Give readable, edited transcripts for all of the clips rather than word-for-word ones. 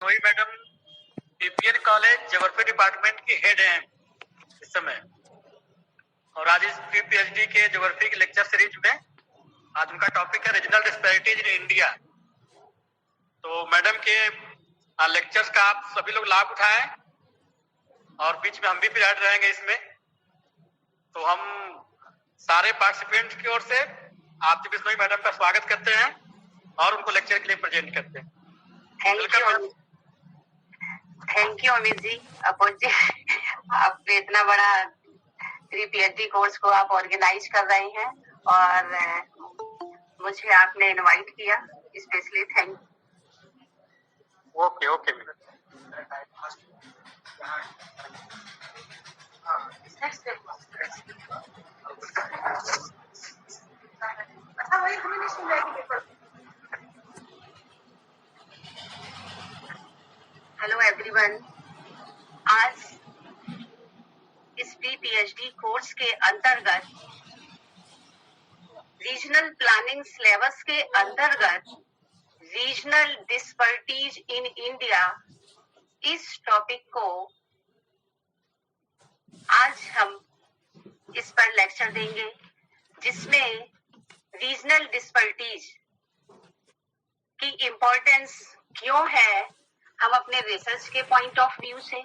वही madam PPN college geography department की head हैं इस समय, और आज इस पीएचडी के ज्योग्राफी के लेक्चर सीरीज में आज उनका टॉपिक है रीजनल डिस्पैरिटीज इन इंडिया। तो मैडम के लेक्चर्स का आप सभी लोग लाभ उठाएं और बीच में हम भी पीरियड रहेंगे इसमें। तो हम सारे पार्टिसिपेंट्स की ओर से आरती बिश्नोई मैडम का स्वागत करते हैं और उनको लेक्चर के लिए प्रेजेंट करते हैं। थैंक यू अमित जी, अपोज जी, आप इतना बड़ा 3 पीएचडी कोर्स को आप ऑर्गेनाइज कर रहे हैं और मुझे आपने इनवाइट किया, specially thank. Okay okay madam. Hello everyone, आज इस पीएचडी कोर्स के अंतर्गत रीजनल प्लानिंग सिलेबस के अंतर्गत रीजनल डिस्पैरिटीज इन इंडिया इस टॉपिक को आज हम इस पर लेक्चर देंगे, जिसमें रीजनल डिस्पैरिटीज की इम्पोर्टेंस क्यों है हम अपने रिसर्च के पॉइंट ऑफ व्यू से,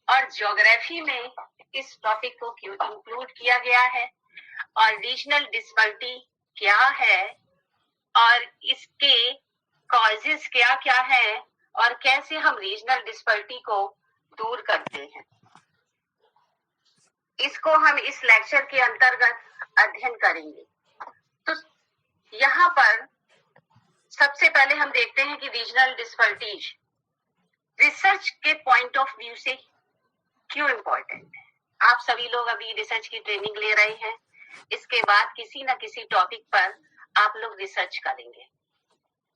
और ज्योग्राफी में इस टॉपिक को क्यों इंक्लूड किया गया है, और रीजनल डिस्पैरिटी क्या है और इसके कॉजेस क्या क्या है और कैसे हम रीजनल डिस्पैरिटी को दूर करते हैं, इसको हम इस लेक्चर के अंतर्गत अध्ययन करेंगे। तो यहाँ पर सबसे पहले हम देखते हैं कि रीजनल डिस्पैरिटीज रिसर्च के पॉइंट ऑफ व्यू से क्यों इम्पोर्टेंट है। आप सभी लोग अभी रिसर्च की ट्रेनिंग ले रहे हैं, इसके बाद किसी न किसी टॉपिक पर आप लोग रिसर्च करेंगे।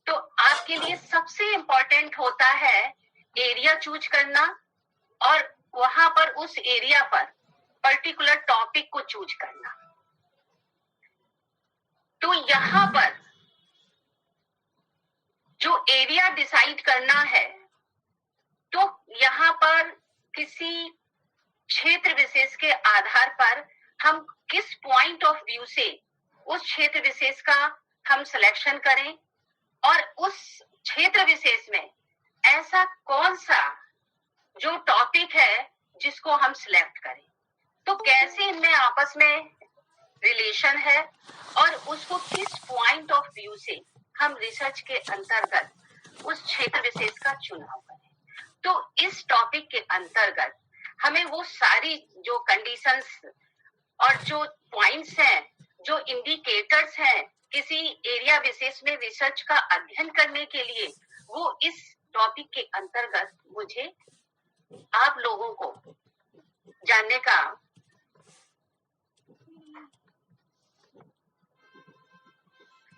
तो आपके लिए सबसे इम्पोर्टेंट होता है एरिया चूज करना और वहां पर उस एरिया पर पर्टिकुलर टॉपिक को चूज करना। तो यहाँ पर जो एरिया डिसाइड करना है, तो यहाँ पर किसी क्षेत्र विशेष के आधार पर हम किस पॉइंट ऑफ व्यू से उस क्षेत्र विशेष का हम सिलेक्शन करें और उस क्षेत्र विशेष में ऐसा कौन सा जो टॉपिक है जिसको हम सिलेक्ट करें, तो कैसे इनमें आपस में रिलेशन है और उसको किस पॉइंट ऑफ व्यू से हम रिसर्च के अंतर्गत उस क्षेत्र विशेष का चुनाव करें। तो इस टॉपिक के अंतर्गत हमें वो सारी जो कंडीशंस और जो पॉइंट्स हैं, जो इंडिकेटर्स हैं किसी एरिया विशेष में रिसर्च का अध्ययन करने के लिए, वो इस टॉपिक के अंतर्गत मुझे आप लोगों को जानने का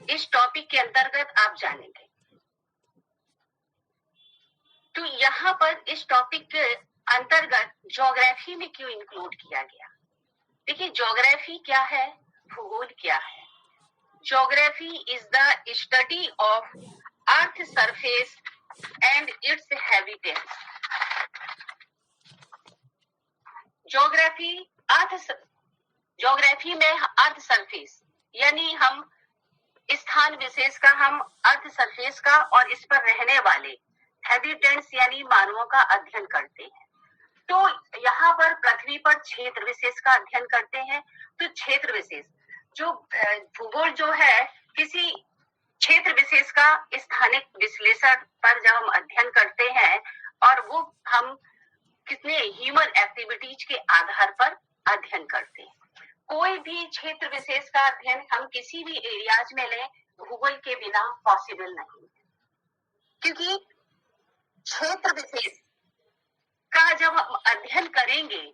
इस टॉपिक के अंतर्गत आप जानेंगे। तो यहाँ पर इस टॉपिक के अंतर्गत ज्योग्राफी में क्यों इंक्लूड किया गया। देखिए, ज्योग्राफी क्या है, भूगोल क्या है। Geography is the study of earth surface and its habitat. Geography में अर्थ सरफेस यानी हम स्थान विशेष का, हम अर्थ सरफेस का और इस पर रहने वाले हैबिटेंट्स यानी मानवों का अध्ययन करते हैं। तो यहाँ पर पृथ्वी पर क्षेत्र विशेष का अध्ययन करते हैं। तो क्षेत्र विशेष जो भूगोल जो है, किसी क्षेत्र विशेष का स्थानिक विश्लेषण पर जब हम अध्ययन करते हैं और वो हम कितने ह्यूमन एक्टिविटीज के आधार पर अध्ययन करते हैं। कोई भी क्षेत्र विशेष का अध्ययन हम किसी भी एरियाज में लें, भूगोल के बिना पॉसिबल नहीं है, क्योंकि क्षेत्र विशेष का जब हम अध्ययन करेंगे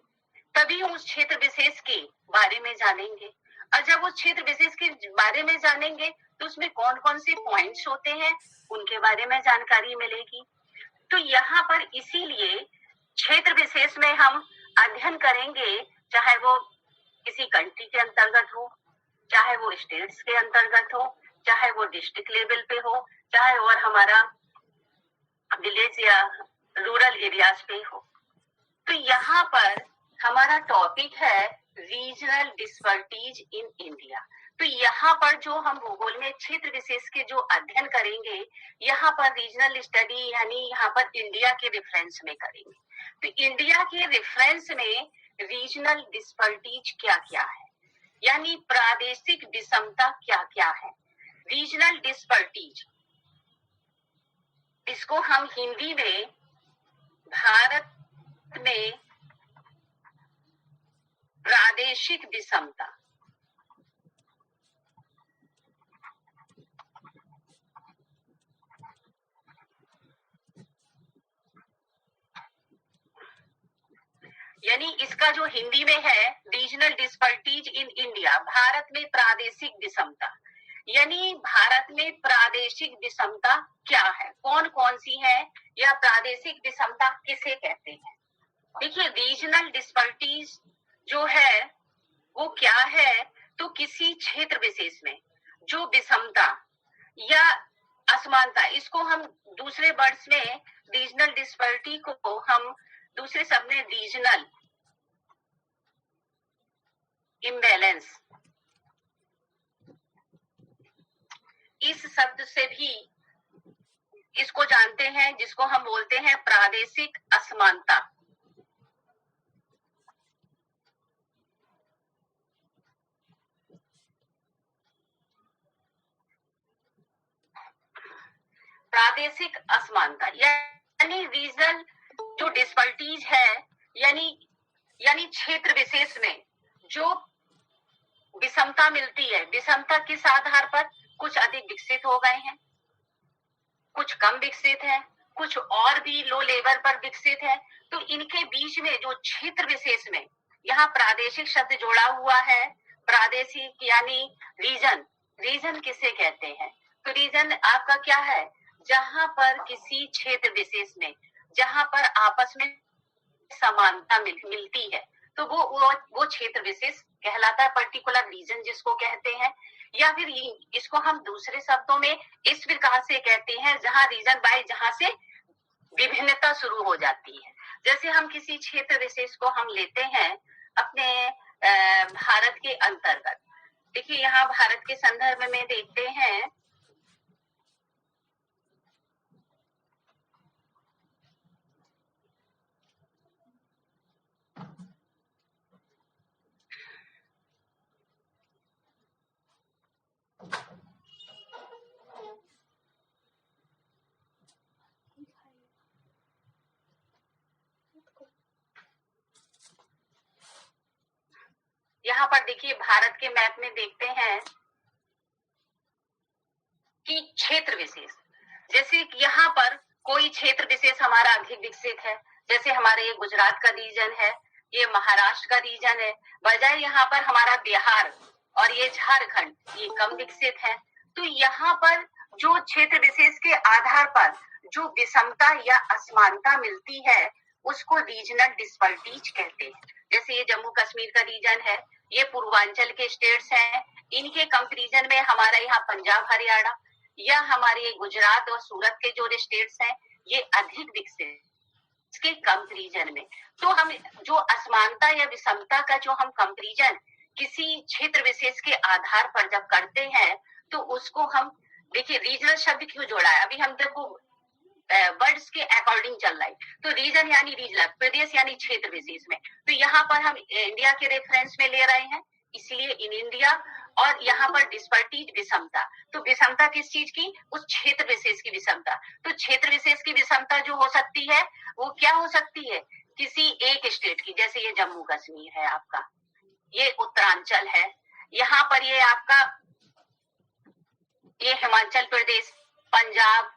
तभी हम उस क्षेत्र विशेष के बारे में जानेंगे, और जब उस क्षेत्र विशेष के बारे में जानेंगे तो उसमें कौन कौन से पॉइंट्स होते हैं उनके बारे में जानकारी मिलेगी। तो यहाँ पर इसीलिए क्षेत्र विशेष में हम अध्ययन करेंगे, चाहे वो किसी कंट्री के अंतर्गत हो, चाहे वो स्टेट्स के अंतर्गत हो, चाहे वो डिस्ट्रिक्ट लेवल पे हो, चाहे और हमारा विलेज या रूरल एरियाज पे हो। तो यहाँ पर हमारा टॉपिक है रीजनल डिस्पर्टीज इन इंडिया। तो यहाँ पर जो हम भूगोल में क्षेत्र विशेष के जो अध्ययन करेंगे, यहाँ पर रीजनल स्टडी यानी यहाँ पर इंडिया के रेफरेंस में करेंगे। तो इंडिया के रेफरेंस में रीजनल डिस्पर्टीज क्या क्या है, यानी प्रादेशिक विषमता क्या क्या है। रीजनल डिस्पर्टीज, इसको हम हिंदी में भारत में प्रादेशिक विषमता, यानी इसका जो हिंदी में है रीजनल डिस्पर्टीज इन इंडिया, भारत में प्रादेशिक विषमता, यानी भारत में प्रादेशिक विषमता क्या है, कौन कौन सी है, या प्रादेशिक विषमता किसे कहते हैं। देखिए रीजनल डिस्पर्टीज जो है वो क्या है, तो किसी क्षेत्र विशेष में जो विषमता या असमानता, इसको हम दूसरे वर्ड्स में रीजनल डिस्पर्टी को हम दूसरे शब्द में रीजनल इम्बैलेंस, इस शब्द से भी इसको जानते हैं, जिसको हम बोलते हैं प्रादेशिक असमानता। प्रादेशिक असमानता यानी रीजनल जो डिस्पर्टीज है, यानी क्षेत्र विशेष में जो विषमता मिलती है, विषमता किस आधार पर, कुछ अधिक विकसित हो गए हैं, कुछ कम विकसित है, कुछ और भी लो लेवल पर विकसित है। तो इनके बीच में जो क्षेत्र विशेष में, यहाँ प्रादेशिक शब्द जोड़ा हुआ है, प्रादेशिक यानी रीजन, रीजन किसे कहते हैं, तो रीजन आपका क्या है, जहां पर किसी क्षेत्र विशेष में जहां पर आपस में समानता मिलती है, तो वो क्षेत्र विशेष कहलाता है, पर्टिकुलर रीजन जिसको कहते हैं। या फिर इसको हम दूसरे शब्दों में इस प्रकार से कहते हैं, जहां रीजन बाय जहां से विभिन्नता शुरू हो जाती है। जैसे हम किसी क्षेत्र विशेष को हम लेते हैं अपने भारत के अंतर्गत, देखिए यहाँ भारत के संदर्भ में देखते हैं, यहाँ पर देखिए भारत के मैप में देखते हैं कि क्षेत्र विशेष, जैसे यहाँ पर कोई क्षेत्र विशेष हमारा अधिक विकसित है, जैसे हमारे ये गुजरात का रीजन है, ये महाराष्ट्र का रीजन है, बजाय यहाँ पर हमारा बिहार और ये झारखंड ये कम विकसित है। तो यहाँ पर जो क्षेत्र विशेष के आधार पर जो विषमता या असमानता मिलती है उसको रीजनल डिस्पर्टीज कहते हैं। जैसे ये जम्मू कश्मीर का रीजन है, ये पूर्वांचल के स्टेट्स हैं, इनके कंपैरिजन में हमारा यहाँ पंजाब हरियाणा या हमारे गुजरात और सूरत के जो स्टेट्स हैं ये अधिक विकसित, इसके कंपैरिजन में। तो हम जो असमानता या विषमता का जो हम कंपैरिजन किसी क्षेत्र विशेष के आधार पर जब करते हैं तो उसको हम, देखिए रीजनल शब्द क्यों जोड़ा है, अभी हम देखो वर्ड्स के अकॉर्डिंग चल रहा है। तो रीजन यानी रीजनल, प्रदेश यानी क्षेत्र विशेष में, तो यहाँ पर हम इंडिया के रेफरेंस में ले रहे हैं, इसलिए इन इंडिया। और यहाँ पर डिस्पर्टीज विषमता, तो विषमता किस चीज की, उस क्षेत्र विशेष की विषमता। तो क्षेत्र विशेष की विषमता जो हो सकती है वो क्या हो सकती है, किसी एक स्टेट की, जैसे ये जम्मू कश्मीर है आपका, ये उत्तरांचल है, यहाँ पर ये आपका ये हिमाचल प्रदेश, पंजाब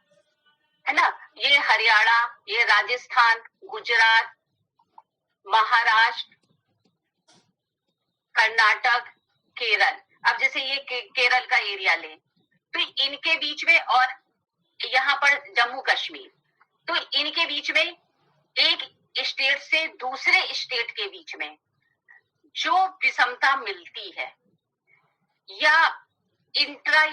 है ना, ये हरियाणा, ये राजस्थान, गुजरात, महाराष्ट्र, कर्नाटक, केरल। अब जैसे ये केरल का एरिया ले तो इनके बीच में, और यहाँ पर जम्मू कश्मीर, तो इनके बीच में एक स्टेट से दूसरे स्टेट के बीच में जो विषमता मिलती है, या इंट्रा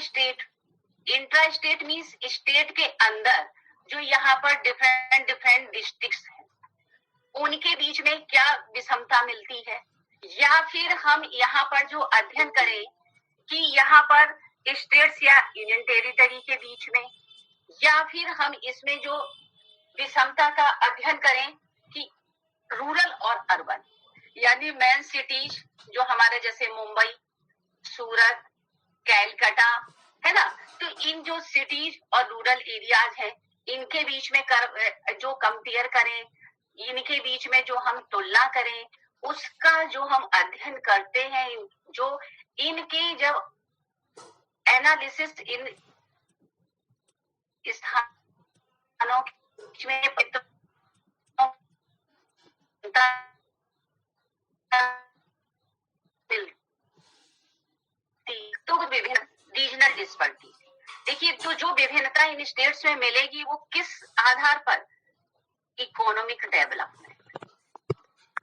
स्टेट मीन्स स्टेट के अंदर जो यहाँ पर डिफरेंट डिफरेंट डिस्ट्रिक्ट्स हैं, उनके बीच में क्या विषमता मिलती है, या फिर हम यहाँ पर जो अध्ययन करें कि यहाँ पर स्टेट्स या यूनियन टेरिटरी के बीच में, या फिर हम इसमें जो विषमता का अध्ययन करें कि रूरल और अर्बन, यानी मेन सिटीज जो हमारे जैसे मुंबई, सूरत, कैलकाटा है ना, तो इन जो सिटीज और रूरल एरियाज हैं, इनके बीच में जो कंपेयर करें, इनके बीच में जो हम तुलना करें, उसका जो हम अध्ययन करते हैं, जो इनके जब एनालिसिस इन स्थानों में तो विभिन्न रीजनल डिस्पर्टी, देखिए तो जो विभिन्नता इन स्टेट्स में मिलेगी वो किस आधार पर, इकोनॉमिक डेवलपमेंट।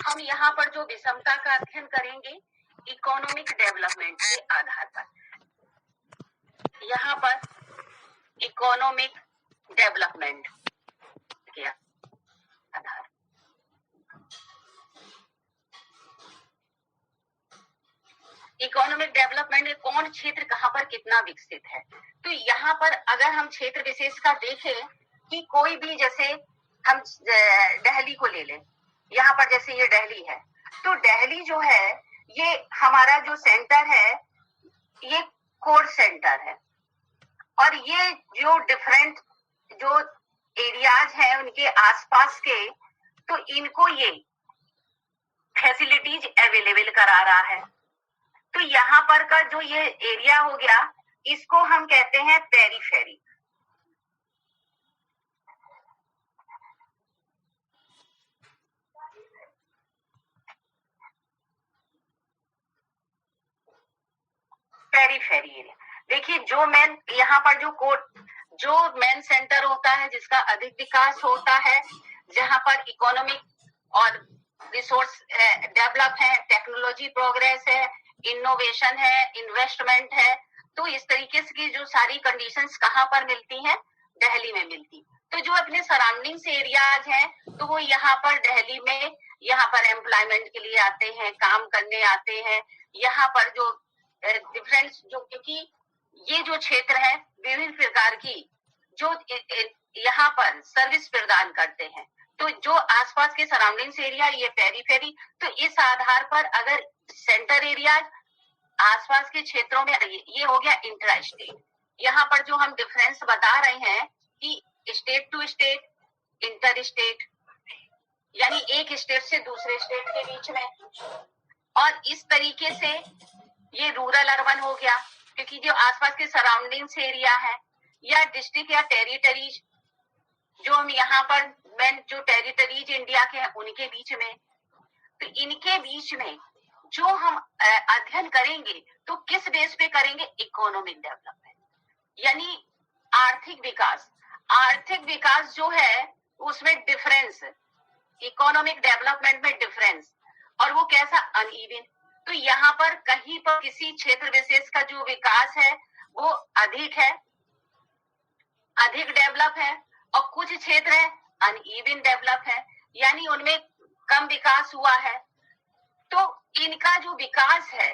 हम यहाँ पर जो विषमता का अध्ययन करेंगे इकोनॉमिक डेवलपमेंट के आधार पर, यहाँ पर इकोनॉमिक डेवलपमेंट के आधार। इकोनॉमिक डेवलपमेंट में कौन क्षेत्र कहाँ पर कितना विकसित है, तो यहाँ पर अगर हम क्षेत्र विशेष का देखें कि कोई भी, जैसे हम दिल्ली को ले लें, यहाँ पर जैसे ये दिल्ली है, तो दिल्ली जो है ये हमारा जो सेंटर है ये कोर सेंटर है, और ये जो डिफरेंट जो एरियाज हैं उनके आसपास के, तो इनको ये फैसिलिटीज अवेलेबल करा रहा है। तो यहाँ पर का जो ये एरिया हो गया, इसको हम कहते हैं पेरीफेरी। पेरीफेरी एरिया, देखिए जो मेन यहाँ पर जो मेन सेंटर होता है जिसका अधिक विकास होता है, जहाँ पर इकोनॉमिक और रिसोर्स डेवलप है, टेक्नोलॉजी प्रोग्रेस है, इनोवेशन है, इन्वेस्टमेंट है, तो इस तरीके से की जो सारी कंडीशंस कहाँ पर मिलती हैं, दिल्ली में मिलती। तो जो अपने सराउंडिंग्स एरियाज हैं, तो वो यहाँ पर दिल्ली में यहाँ पर एम्प्लॉयमेंट के लिए आते हैं, काम करने आते हैं। यहाँ पर जो डिफरेंस, जो क्योंकि ये जो क्षेत्र है विभिन्न प्रकार की जो यहाँ पर सर्विस प्रदान करते हैं, तो जो आसपास के सराउंडिंग्स एरिया ये पेरीफेरी, तो इस आधार पर अगर सेंटर एरिया आसपास के क्षेत्रों में, ये हो गया इंट्रा स्टेट। यहाँ पर जो हम डिफरेंस बता रहे हैं कि state to state, inter state, यानी एक स्टेट से दूसरे स्टेट के बीच में, और इस तरीके से ये रूरल अर्बन हो गया, क्योंकि जो आसपास के सराउंडिंग्स एरिया है, या डिस्ट्रिक्ट या टेरिटरीज जो हम यहाँ पर मेन जो टेरिटरीज इंडिया के हैं उनके बीच में, तो इनके बीच में जो हम अध्ययन करेंगे तो किस बेस पे करेंगे, इकोनॉमिक डेवलपमेंट, यानी आर्थिक विकास। आर्थिक विकास जो है उसमें डिफरेंस, इकोनॉमिक डेवलपमेंट में डिफरेंस, और वो कैसा, अनइवन। तो यहाँ पर कहीं पर किसी क्षेत्र विशेष का जो विकास है वो अधिक है, अधिक डेवलप है, और कुछ क्षेत्र है अनइवन डेवलप है, यानी उनमें कम विकास हुआ है। तो इनका जो विकास है,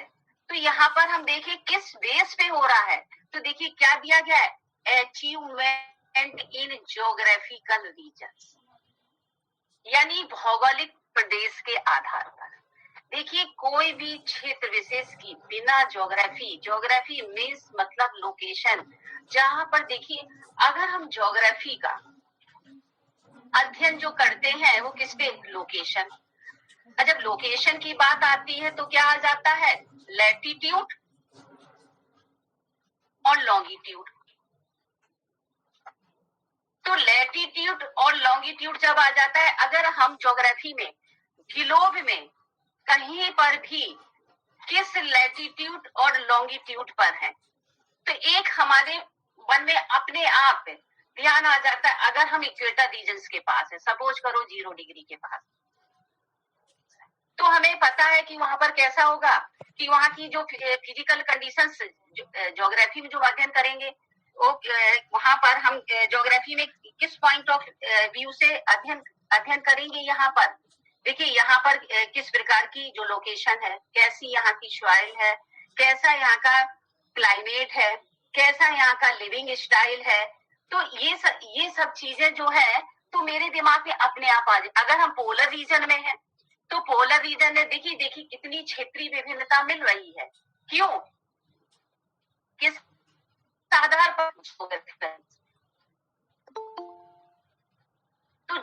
तो यहाँ पर हम देखिए किस बेस पे हो रहा है, तो देखिए क्या दिया गया है, अचीवमेंट इन ज्योग्राफिकल रीजन्स, यानी भौगोलिक प्रदेश के आधार पर। देखिए कोई भी क्षेत्र विशेष की बिना ज्योग्राफी मीन्स मतलब लोकेशन, जहां पर देखिए अगर हम ज्योग्राफी का अध्ययन जो करते हैं वो किस पे, लोकेशन। जब लोकेशन की बात आती है तो क्या आ जाता है, लैटिट्यूड और लॉन्गिट्यूड। तो लैटिट्यूड और लॉन्गिट्यूड जब आ जाता है, अगर हम ज्योग्राफी में ग्लोब में कहीं पर भी किस लैटिट्यूड और लॉन्गिट्यूड पर है, तो एक हमारे मन में अपने आप ध्यान आ जाता है, अगर हम इक्वेटर रीजन्स के पास है, सपोज करो 0 डिग्री के पास, तो हमें पता है कि वहां पर कैसा होगा, कि वहां की जो फिजिकल कंडीशंस ज्योग्राफी में जो अध्ययन करेंगे वो वहां पर हम ज्योग्राफी में किस पॉइंट ऑफ व्यू से अध्ययन करेंगे यहाँ पर। देखिए यहाँ पर किस प्रकार की जो लोकेशन है, कैसी यहाँ की सॉइल है, कैसा यहाँ का क्लाइमेट है, कैसा यहाँ का लिविंग स्टाइल है। तो ये सब चीजें जो है तो मेरे दिमाग में अपने आप आ जाए। अगर हम पोलर रीजन में हैं तो पोलर रीजन में देखिए कितनी क्षेत्रीय विभिन्नता मिल रही है। क्यों, किस आधार पर? तो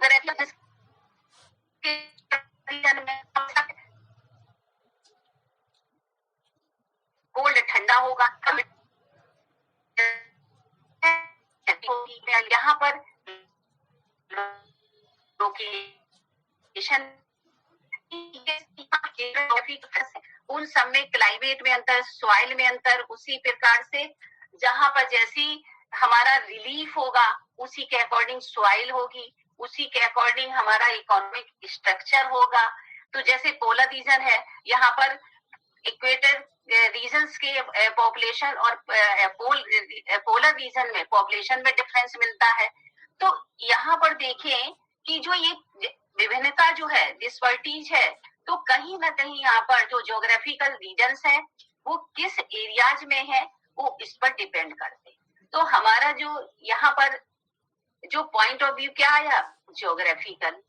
कोल्ड ठंडा होगा, यहाँ पर लोकेशन उन सब में क्लाइमेट में अंतर, सॉइल में अंतर, उसी प्रकार से जहां पर जैसी हमारा रिलीफ होगा उसी के अकॉर्डिंग सॉइल होगी, उसी के अकॉर्डिंग हमारा इकोनॉमिक स्ट्रक्चर होगा। तो जैसे पोलर रीजन है, यहाँ पर इक्वेटर रीजन्स के पॉपुलेशन और पोलर रीजन में पॉपुलेशन में डिफरेंस मिलता है। तो यहाँ पर देखें कि जो ये विभिन्नता जो है, डिस्पर्टीज है, तो कहीं ना कहीं यहाँ पर जो ज्योग्राफिकल रीजन्स है वो किस एरियाज में है वो इस पर डिपेंड करते हैं। तो हमारा जो यहाँ पर जो पॉइंट ऑफ व्यू क्या आया, ज्योग्राफिकल।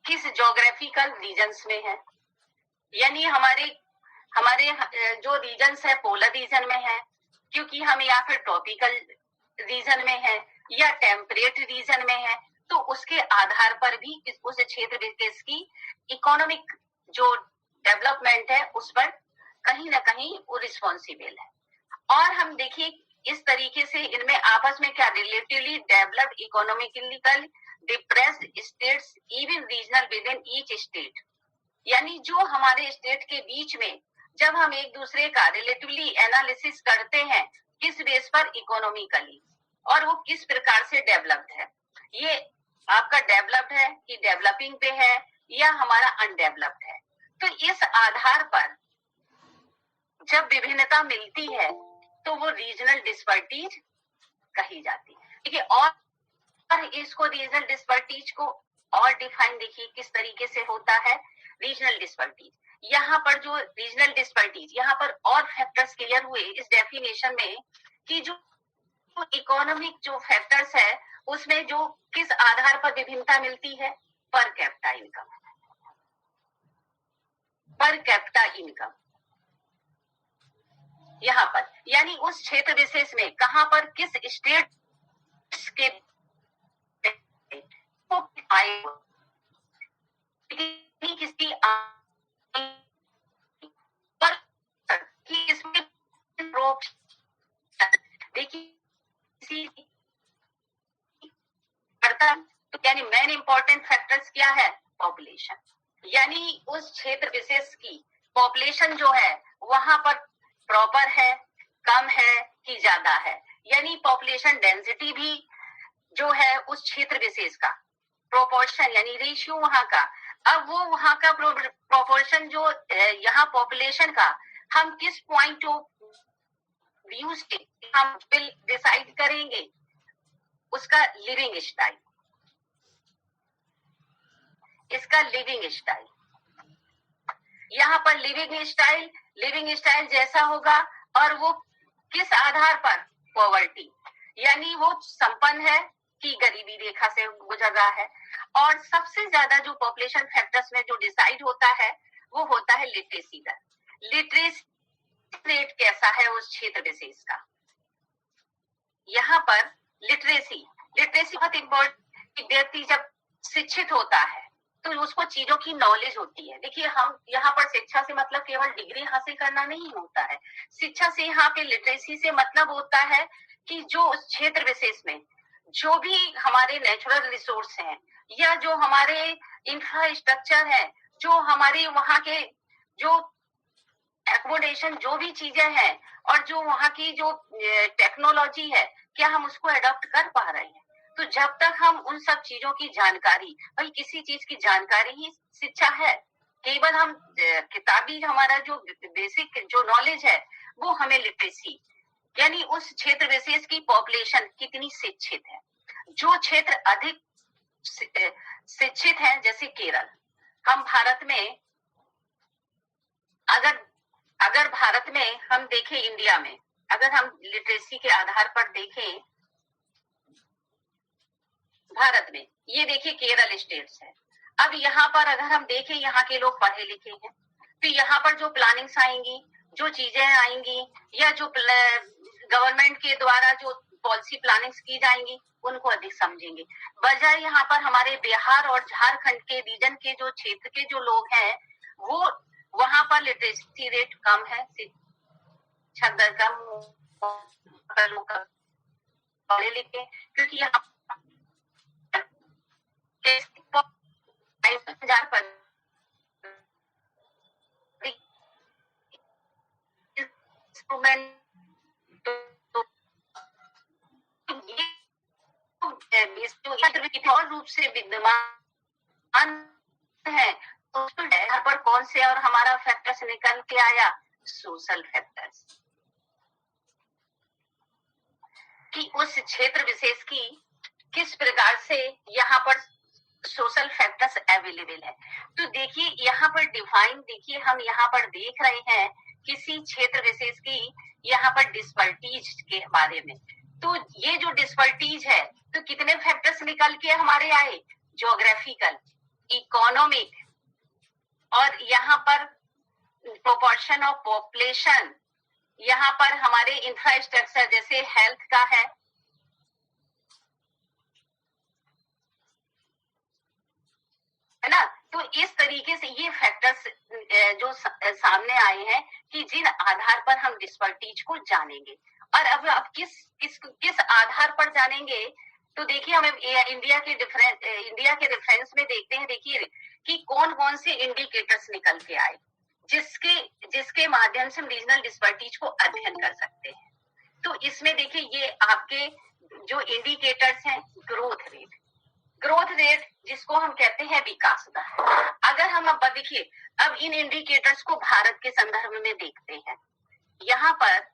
किस ज्योग्राफिकल रीजन्स में है, यानी हमारे जो रीजन्स है पोलर रीजन में है, क्योंकि हम या फिर ट्रॉपिकल रीजन में है या टेम्परेट रीजन में है, तो उसके आधार पर भी उस क्षेत्र विशेष की इकोनॉमिक जो डेवलपमेंट है उस पर कहीं ना कहीं वो रिस्पॉन्सिबल है। और हम देखिए इस तरीके से इनमें आपस में क्या, relatively developed economically depressed states even regional with in each state, यानी जो हमारे स्टेट के बीच में जब हम एक दूसरे का रिलेटिवली एनालिसिस करते हैं किस बेस पर इकोनॉमिकली और वो किस प्रकार से डेवलप्ड है, ये आपका डेवलप्ड है कि डेवलपिंग पे है या हमारा अनडेवलप्ड है। तो इस आधार पर जब विभिन्नता मिलती है तो वो रीजनल डिस्पर्टीज कही जाती है। देखिए और इसको रीजनल डिस्पर्टीज को और डिफाइन देखिए किस तरीके से होता है रीजनल डिस्पर्टीज। यहाँ पर जो रीजनल डिस्पर्टीज, यहाँ पर और फैक्टर्स क्लियर हुए इस डेफिनेशन में कि जो इकोनॉमिक जो फैक्टर्स है उसमें जो किस आधार पर विभिन्नता मिलती है, per capita income, per capita income यहाँ पर, यानी उस क्षेत्र विशेष में कहां पर किस स्टेट के किसकी पर इसमें देखिए करता, तो यानी मेन इंपॉर्टेंट फैक्टर्स क्या है, पॉपुलेशन, यानी उस क्षेत्र विशेष की पॉपुलेशन जो है वहां पर प्रॉपर है, कम है कि ज्यादा है, यानी पॉपुलेशन डेंसिटी भी जो है उस क्षेत्र विशेष का प्रोपोर्शन यानी रेशियो वहां का। अब वो वहां का प्रोपोर्शन जो यहाँ पॉपुलेशन का हम किस पॉइंट ऑफ व्यू से हम डिसाइड करेंगे, उसका लिविंग स्टाइल, इसका लिविंग स्टाइल, यहाँ पर लिविंग स्टाइल जैसा होगा और वो किस आधार पर, पॉवर्टी, यानी वो संपन्न है कि गरीबी रेखा से गुजर रहा है। और सबसे ज्यादा जो पॉपुलेशन फैक्टर्स में जो डिसाइड होता है वो होता है लिटरेसी दर, लिटरेसी रेट कैसा है उस क्षेत्र विशेष का। यहाँ पर लिटरेसी बहुत इम्पोर्टेंट, व्यक्ति जब शिक्षित होता है तो उसको चीजों की नॉलेज होती है। देखिए हम यहाँ पर शिक्षा से मतलब केवल डिग्री हासिल करना नहीं होता है, शिक्षा से यहाँ पे लिटरेसी से मतलब होता है कि जो उस क्षेत्र विशेष में जो भी हमारे नेचुरल रिसोर्स हैं या जो हमारे इंफ्रास्ट्रक्चर है, जो हमारे वहाँ के जो एकोमोडेशन जो भी चीजें हैं और जो वहाँ की जो टेक्नोलॉजी है, क्या हम उसको अडॉप्ट कर पा रहे हैं। तो जब तक हम उन सब चीजों की जानकारी, भाई किसी चीज की जानकारी ही शिक्षा है, केवल हम किताबी हमारा जो बेसिक जो नॉलेज है वो हमें लिटरेसी यानी उस क्षेत्र विशेष की पॉपुलेशन कितनी शिक्षित है। जो क्षेत्र अधिक शिक्षित है जैसे केरल, हम भारत में अगर भारत में हम देखें, इंडिया में अगर हम लिटरेसी के आधार पर देखें भारत में, ये देखिए केरल स्टेट्स है। अब यहाँ पर अगर हम देखें यहाँ के लोग पढ़े लिखे हैं तो यहाँ पर जो प्लानिंग्स आएंगी, जो चीजें आएंगी या जो गवर्नमेंट के द्वारा जो पॉलिसी प्लानिंग्स की जाएंगी उनको अधिक समझेंगे। बजाय यहाँ पर हमारे बिहार और झारखंड के रीजन के जो क्षेत्र के जो लोग हैं वो वहां पर लिटरेसी रेट कम है, शिक्षा दर कम, पढ़े लिखे, क्योंकि यहाँ 50,000 पर और रूप से विद्यमान है तो पर कौन से और हमारा फैक्टर्स निकल के आया, सोशल फैक्टर्स, कि उस क्षेत्र विशेष की किस प्रकार से यहाँ पर सोशल फैक्टर्स अवेलेबल है। तो देखिए यहाँ पर डिफाइन, देखिए हम यहाँ पर देख रहे हैं किसी क्षेत्र विशेष की यहाँ पर डिस्पर्टीज के बारे में। तो ये जो डिस्पर्टीज है तो कितने फैक्टर्स निकल के हमारे आए, ज्योग्राफिकल, इकोनॉमिक और यहाँ पर प्रोपोर्शन ऑफ पॉपुलेशन, यहाँ पर हमारे इंफ्रास्ट्रक्चर जैसे हेल्थ का है ना। तो इस तरीके से ये फैक्टर्स जो सामने आए हैं कि जिन आधार पर हम डिस्पर्टीज को जानेंगे। और अब किस आधार पर जानेंगे, तो देखिए हमें इंडिया के रेफरेंस में देखते हैं, देखिए कि कौन कौन से इंडिकेटर्स निकल के आए जिसके माध्यम से हम रीजनल डिस्पर्टीज को अध्ययन कर सकते हैं। तो इसमें देखिए ये आपके जो इंडिकेटर्स हैं, ग्रोथ रेट जिसको हम कहते हैं विकास दर। अगर हम अब देखिए अब इन इंडिकेटर्स को भारत के संदर्भ में देखते हैं, यहाँ पर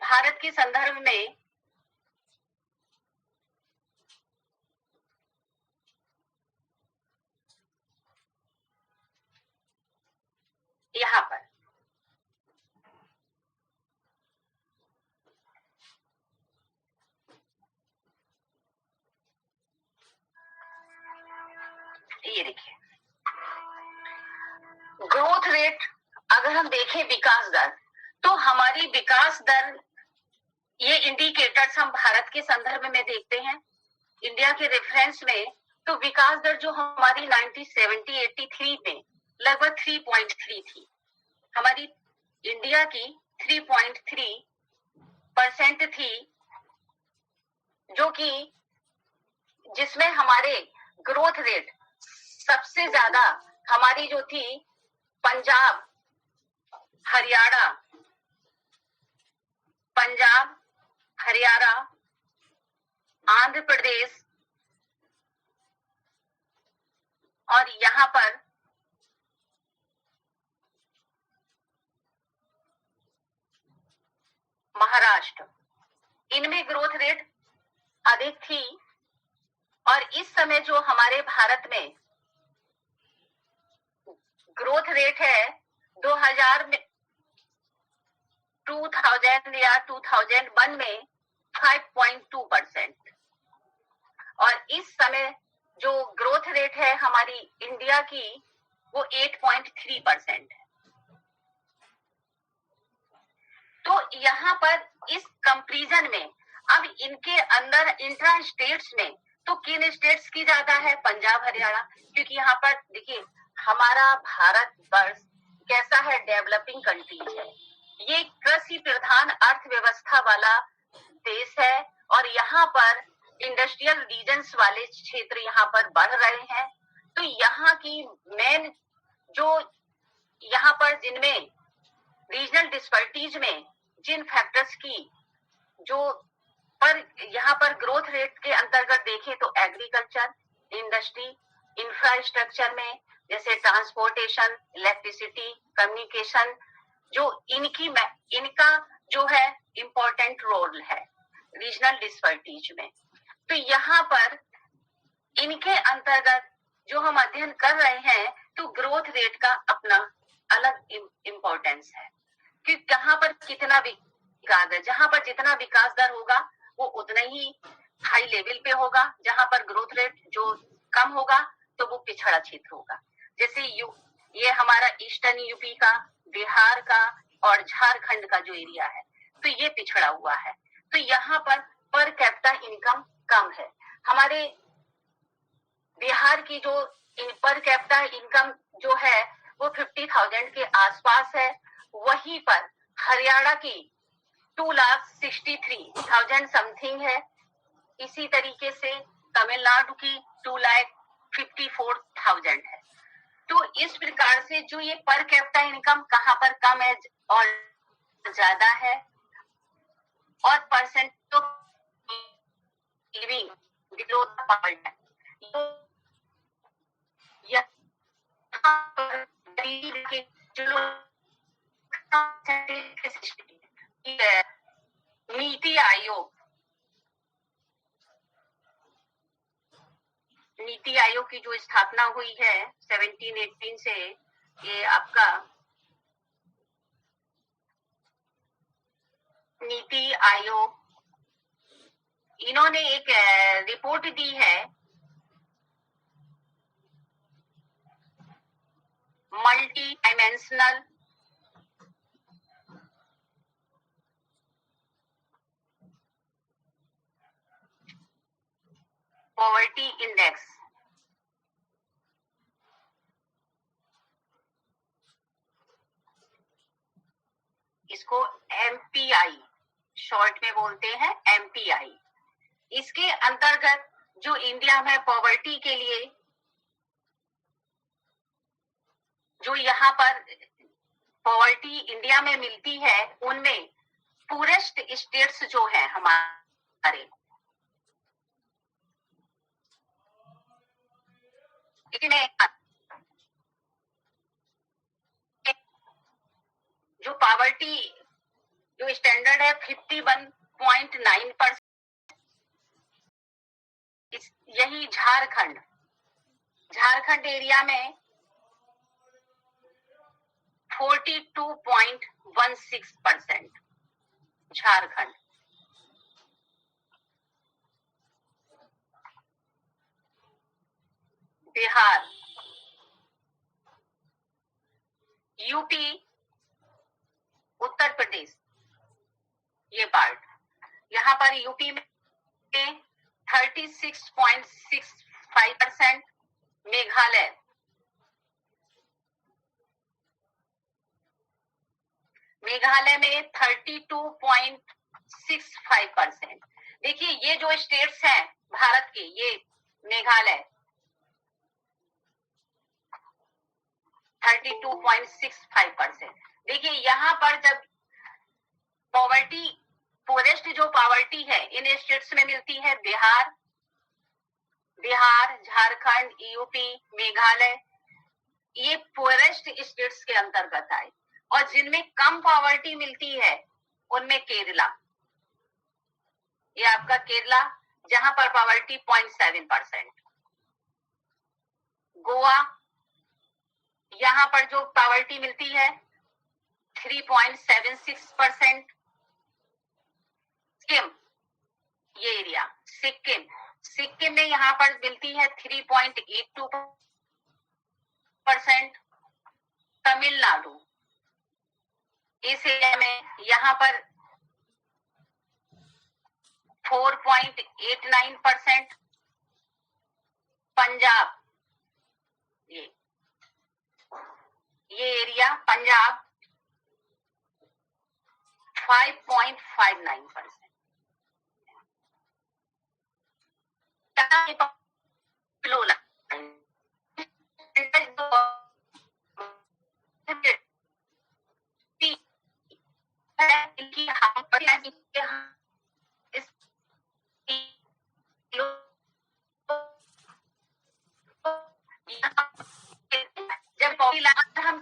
भारत के संदर्भ में यहाँ पर ये देखिए ग्रोथ रेट, अगर हम देखें विकास दर, तो हमारी विकास दर, ये इंडिकेटर्स हम भारत के संदर्भ में देखते हैं इंडिया के रेफरेंस में। तो विकास दर जो हमारी 1970-83 में लगभग 3.3 थी, हमारी इंडिया की 3.3% थी, जो कि जिसमें हमारे ग्रोथ रेट सबसे ज्यादा हमारी जो थी पंजाब, हरियाणा, आंध्र प्रदेश और यहाँ पर महाराष्ट्र, इनमें ग्रोथ रेट अधिक थी। और इस समय जो हमारे भारत में ग्रोथ रेट है 2000 या 2001 में 5.2%, और इस समय जो ग्रोथ रेट है हमारी इंडिया की वो 8.3% है। तो यहाँ पर इस कंपैरिजन में अब इनके अंदर इंट्रा स्टेट्स में तो किन स्टेट्स की ज्यादा है, पंजाब, हरियाणा, क्योंकि यहाँ पर देखिए हमारा भारत वर्ष कैसा है, डेवलपिंग कंट्रीज है, ये कृषि प्रधान अर्थव्यवस्था वाला देश है और यहाँ पर इंडस्ट्रियल रीजन्स वाले क्षेत्र यहाँ पर बढ़ रहे हैं। तो यहाँ की मेन जो यहाँ पर जिनमें रीजनल डिस्पर्टीज में जिन फैक्टर्स की जो पर यहाँ पर ग्रोथ रेट के अंतर्गत देखें तो एग्रीकल्चर, इंडस्ट्री, इंफ्रास्ट्रक्चर में जैसे ट्रांसपोर्टेशन, इलेक्ट्रिसिटी, कम्युनिकेशन, जो इनका जो है इम्पोर्टेंट रोल है रीजनल डिस्पर्टीज में। तो यहाँ पर इनके अंतर्गत जो हम अध्ययन कर रहे हैं तो ग्रोथ रेट का अपना अलग इम्पोर्टेंस है कि कहाँ पर कितना विकास है। जहां पर जितना विकास दर होगा वो उतना ही हाई लेवल पे होगा, जहां पर ग्रोथ रेट जो कम होगा तो वो पिछड़ा क्षेत्र होगा। जैसे ये हमारा ईस्टर्न यूपी का, बिहार का और झारखंड का जो एरिया है तो ये पिछड़ा हुआ है। तो यहाँ पर कैपिटा इनकम कम है। हमारे बिहार की जो पर कैपिटा इनकम जो है वो 50,000 के आसपास है। वहीं पर हरियाणा की 2,63,000 समथिंग है। इसी तरीके से तमिलनाडु की 2,54,000 है। तो इस प्रकार से जो ये पर कैपिटा इनकम कहाँ पर कम है और ज्यादा है और परसेंट तो लिविंग बिलो द पॉवर्टी, तो यहाँ पर जो लोग नीति आयोग की जो स्थापना हुई है 1718 से, ये आपका नीति आयोग, इन्होंने एक रिपोर्ट दी है मल्टी डायमेंशनल पॉवर्टी इंडेक्स। इसको एमपीआई शॉर्ट में बोलते हैं, एमपीआई। इसके अंतर्गत जो इंडिया में पॉवर्टी के लिए जो यहाँ पर पॉवर्टी इंडिया में मिलती है उनमें पूरेस्ट स्टेट्स जो है हमारे, जो पॉवर्टी जो स्टैंडर्ड है 51.9%, यही झारखंड एरिया में 42.16% झारखंड। बिहार, यूपी, उत्तर प्रदेश, ये पार्ट, यहाँ पर यूपी में 36.65%, मेघालय में 32.65%। देखिए ये जो स्टेट्स हैं भारत के, ये मेघालय 32.65%। देखिए यहाँ पर जब पॉवर्टी, पोरेस्ट जो पॉवर्टी है इन स्टेट्स में मिलती है बिहार, झारखंड, यूपी, मेघालय, ये पोरेस्ट स्टेट्स के अंतर्गत आए। और जिनमें कम पॉवर्टी मिलती है उनमें केरला, ये आपका केरला जहां पर पॉवर्टी 0.7%, गोवा, यहाँ पर जो पॉवर्टी मिलती है 3.76%, सिक्किम, ये एरिया सिक्किम में यहाँ पर मिलती है 3.82%, तमिलनाडु इस एरिया में यहाँ पर 4.89%, पंजाब, ये एरिया पंजाब 5.59%। इनकी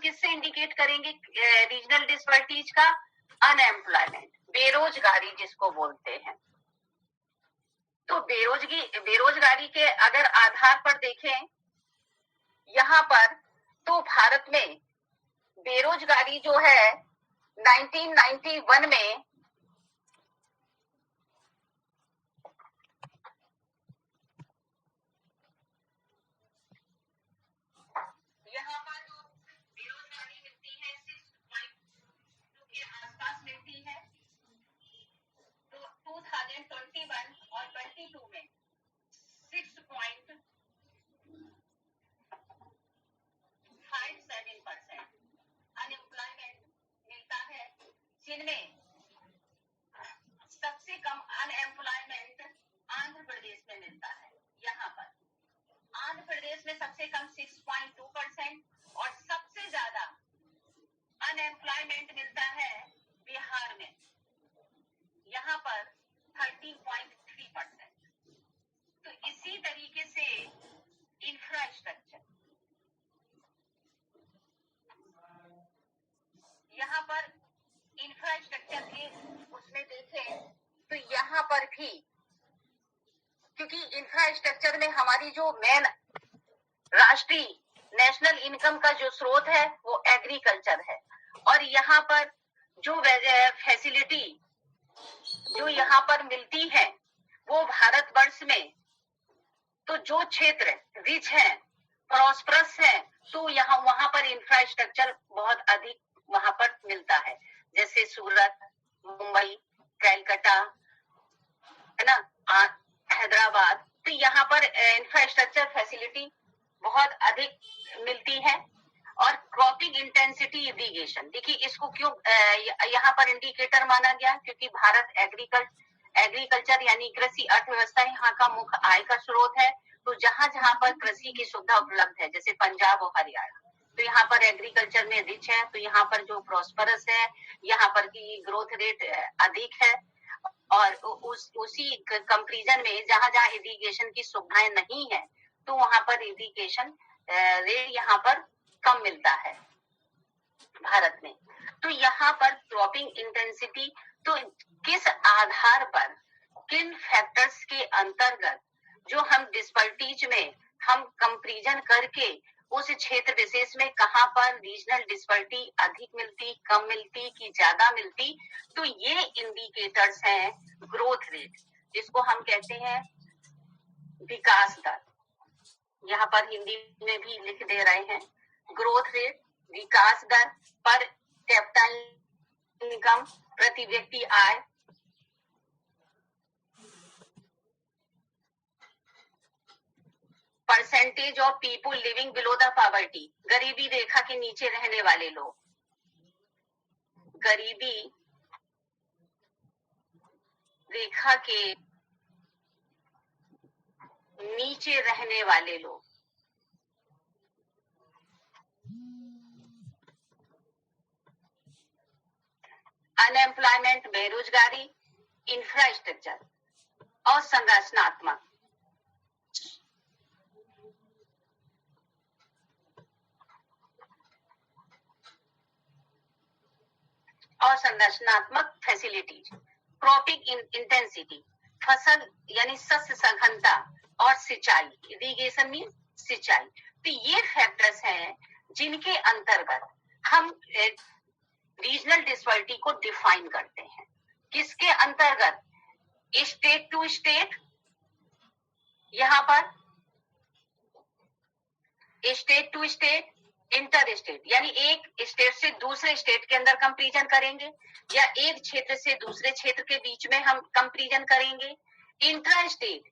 किससे इंडिकेट करेंगे रीजनल डिस्पर्टीज का? अनएम्प्लॉयमेंट, बेरोजगारी जिसको बोलते हैं। तो बेरोजगारी के अगर आधार पर देखें यहाँ पर, तो भारत में बेरोजगारी जो है 1991 में यहाँ पर जो बेरोजगारी मिलती है 6.2 के आसपास मिलती है। तो 2021 और 22 में 6.57% अनएम्प्लॉयमेंट मिलता है, जिनमें सबसे कम अनएम्प्लॉयमेंट आंध्र प्रदेश में मिलता है। यहाँ पर आंध्र प्रदेश में सबसे कम 6.2% और सबसे ज्यादा अनएम्प्लॉयमेंट मिलता है बिहार में, यहाँ पर 30.3%। तो इसी तरीके से इंफ्रास्ट्रक्चर, यहाँ पर इंफ्रास्ट्रक्चर के उसमें देखें तो यहाँ पर भी, क्योंकि इंफ्रास्ट्रक्चर में हमारी जो मेन राष्ट्रीय नेशनल इनकम का जो स्रोत है वो एग्रीकल्चर है, और यहाँ पर जो फैसिलिटी जो यहाँ पर मिलती है वो भारतवर्ष में, तो जो क्षेत्र रिच है, प्रॉस्परस है, तो यहाँ वहां पर इंफ्रास्ट्रक्चर बहुत अधिक वहां पर मिलता है, जैसे सूरत, मुंबई, कलकत्ता, है ना, हैदराबाद। तो यहाँ पर इंफ्रास्ट्रक्चर फैसिलिटी बहुत अधिक मिलती है। और क्रॉपिंग इंटेंसिटी इरिगेशन, देखिए इसको क्यों यहाँ पर इंडिकेटर माना गया, क्योंकि भारत एग्रीकल्चर यानी कृषि अर्थव्यवस्था यहाँ का मुख्य आय का स्रोत है। तो जहां जहां पर कृषि की सुविधा उपलब्ध है, जैसे पंजाब और हरियाणा, तो यहाँ पर एग्रीकल्चर में रिच है, तो यहाँ पर जो प्रॉस्परस है, यहाँ पर की ग्रोथ रेट अधिक है। और उसी कंपैरिजन में जहां जहां इरिगेशन की सुविधाएं नहीं है, तो वहां पर इरिगेशन रेट यहाँ पर कम मिलता है भारत में। तो यहाँ पर क्रॉपिंग इंटेंसिटी, तो किस आधार पर, किन फैक्टर्स के अंतर्गत जो हम डिस्पर्टीज में हम कंपैरिजन करके उस क्षेत्र विशेष में कहां पर रीजनल डिस्पर्टी अधिक मिलती, कम मिलती कि ज्यादा मिलती, तो ये इंडिकेटर्स हैं ग्रोथ रेट, जिसको हम कहते हैं विकास दर। यहाँ पर हिंदी में भी लिख दे रहे हैं, ग्रोथ रेट, विकास दर पर कैपिटल इनकम, प्रति व्यक्ति आय, percentage of people living below the poverty, गरीबी रेखा के नीचे रहने वाले लोग, गरीबी रेखा के नीचे रहने वाले लोग, अनएम्प्लॉयमेंट, बेरोजगारी, इंफ्रास्ट्रक्चर और संरचनात्मक। और संरचनात्मक फैसिलिटीज, क्रॉपिंग इंटेंसिटी, फसल यानी शस्य सघनता, और सिंचाई, इरिगेशन मीन सिंचाई। तो ये फैक्टर्स हैं जिनके अंतर्गत हम रीजनल डिस्पर्टी को डिफाइन करते हैं। किसके अंतर्गत? स्टेट टू स्टेट, यहाँ पर state to state, inter state यानी एक स्टेट से दूसरे स्टेट के अंदर कंपैरिजन करेंगे, या एक क्षेत्र से दूसरे क्षेत्र के बीच में हम कंपैरिजन करेंगे। इंट्रा स्टेट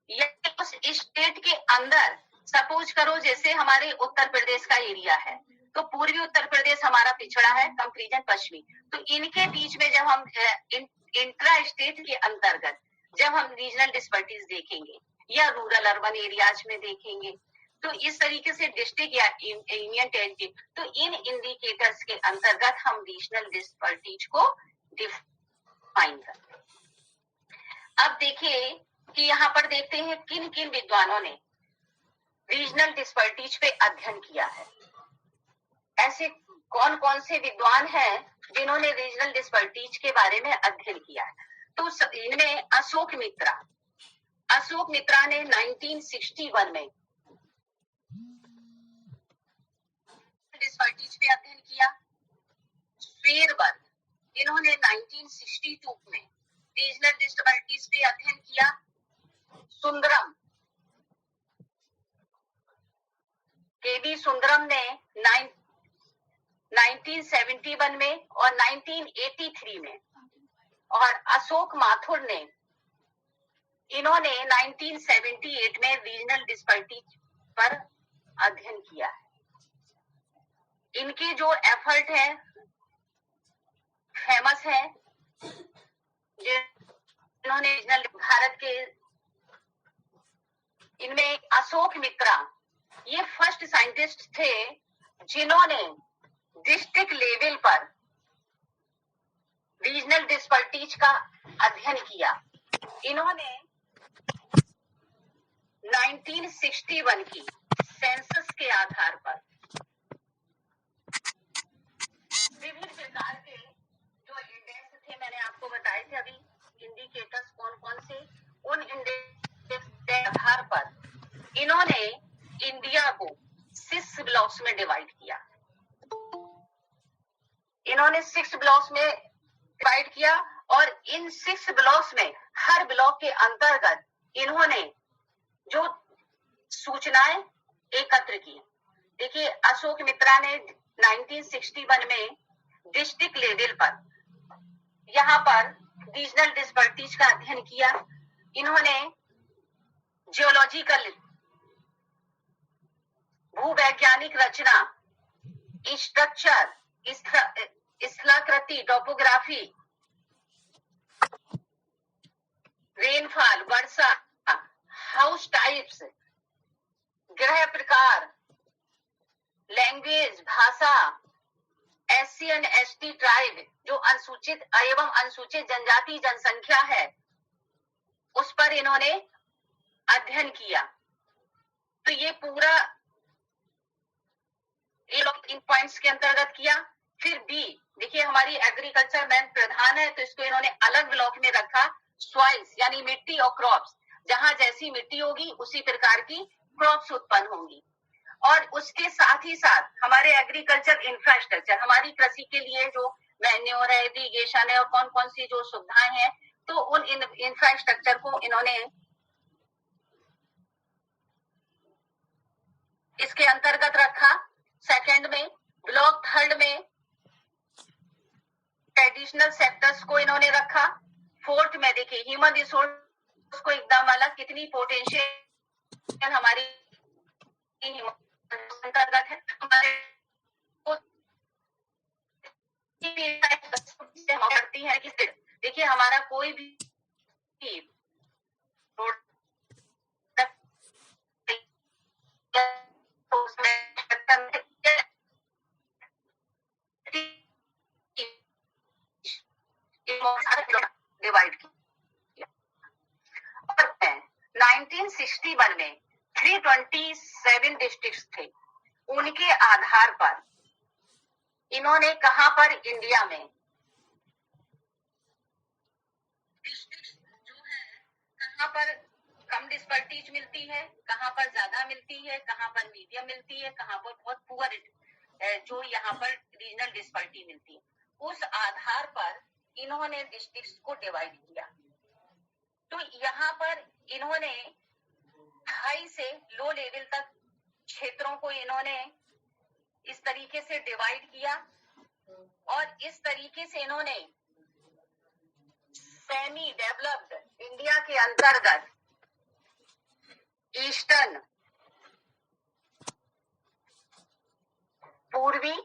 या उस स्टेट के अंदर, सपोज करो जैसे हमारे उत्तर प्रदेश का एरिया है, तो पूर्वी उत्तर प्रदेश हमारा पिछड़ा है, कंपैरिजन पश्चिमी, तो इनके बीच में जब हम इंट्रा स्टेट के अंतर्गत जब हम रीजनल डिस्पर्टीज देखेंगे या रूरल अर्बन एरियाज में देखेंगे, तो इस तरीके से डिस्ट्रिक्ट या यूनियन टेरिटरी, तो इन इंडिकेटर्स के अंतर्गत हम रीजनल डिस्पर्टीज को डिफाइन करते हैं। अब देखिए कि यहाँ पर देखते हैं किन किन विद्वानों ने रीजनल डिस्पर्टीज पे अध्ययन किया है। ऐसे कौन कौन से विद्वान हैं जिन्होंने रीजनल डिस्पर्टीज के बारे में अध्ययन किया है। तो इनमें अशोक मित्रा ने 1961 में डिस्पर्टीज पे अध्ययन किया। स्वेरबर्ग इन्होंने 1962 में रीजनल डिस्पर्टीज पे अध्ययन किया। सुंदरम केबी सुंदरम ने 1971 में और 1983 में, और अशोक माथुर ने इन्होंने 1978 में रीजनल डिस्पर्टीज पर अध्ययन किया है। इनके जो एफर्ट है फेमस है, जिन्होंने रीजनल भारत के, इनमें अशोक मित्रा ये फर्स्ट साइंटिस्ट थे जिन्होंने डिस्ट्रिक्ट लेवल पर रीजनल डिस्पर्टीज का अध्ययन किया। इन्होंने 1961 की सेंसस के आधार पर विभिन्न प्रकार के जो इंडेक्स थे, मैंने आपको बताए थे अभी इंडिकेटर्स कौन कौन से, उन इंडेक्स के आधार पर इन्होंने इंडिया को 6 ब्लॉक्स में डिवाइड किया। इन्होंने 6 ब्लॉक्स में डिवाइड किया और इन 6 ब्लॉक्स में हर ब्लॉक के अंतर्गत इन्होंने जो सूचनाएं एकत्र की। देखिए, अशोक मित्रा ने 1961 में डिस्ट्रिक्ट लेवल पर यहाँ पर रीजनल डिस्पर्टीज का अध्ययन किया। इन्होंने जियोलॉजिकल भूवैज्ञानिक रचना, स्ट्रक्चर, स्थलाकृति, टोपोग्राफी, रेनफॉल, वर्षा, हाउस टाइप्स, ग्रह प्रकार, लैंग्वेज, भाषा, SC एंड ST ट्राइब जो अनुसूचित एवं अनुसूचित जनजाति जनसंख्या है, उस पर इन्होंने अध्ययन किया। तो ये पूरा इन पॉइंट्स के अंतर्गत किया। फिर बी, देखिए हमारी एग्रीकल्चर मैन प्रधान है तो इसको इन्होंने अलग ब्लॉक में रखा। सॉइल्स यानी मिट्टी और क्रॉप्स, जहां जैसी मिट्टी होगी उसी प्रकार की क्रॉप्स उत्पन्न होंगी। और उसके साथ ही साथ हमारे एग्रीकल्चर इंफ्रास्ट्रक्चर, हमारी कृषि के लिए जो मैन्योर है, इरिगेशन है और कौन कौन सी जो सुविधाएं हैं, तो उन इंफ्रास्ट्रक्चर को इन्होंने इसके अंतर्गत रखा। सेकंड में, ब्लॉक थर्ड में ट्रेडिशनल सेक्टर्स को इन्होंने रखा। फोर्थ में देखिए ह्यूमन रिसोर्स को एकदम अलग, कितनी पोटेंशियल हमारी अंतर्गत है, हमारे करती है कि देखिए हमारा कोई भी डिवाइड किया। 1961 में 327 डिस्ट्रिक्ट्स थे। उनके आधार पर इन्होंने कहां पर इंडिया में डिस्ट्रिक्ट्स जो है, कहां पर कम डिस्पर्टीज मिलती है, कहां पर ज्यादा मिलती है, कहां पर मीडियम मिलती है, कहां पर बहुत पुअर जो यहाँ पर रीजनल डिस्पर्टी मिलती है, उस आधार पर इन्होंने डिस्ट्रिक्ट्स को डिवाइड किया। तो यहाँ पर इन्होंने हाई से लो लेवल तक क्षेत्रों को इन्होंने इस तरीके से डिवाइड किया और इस तरीके से इन्होंने सेमी डेवलप्ड इंडिया के अंतर्गत ईस्टर्न, पूर्वी,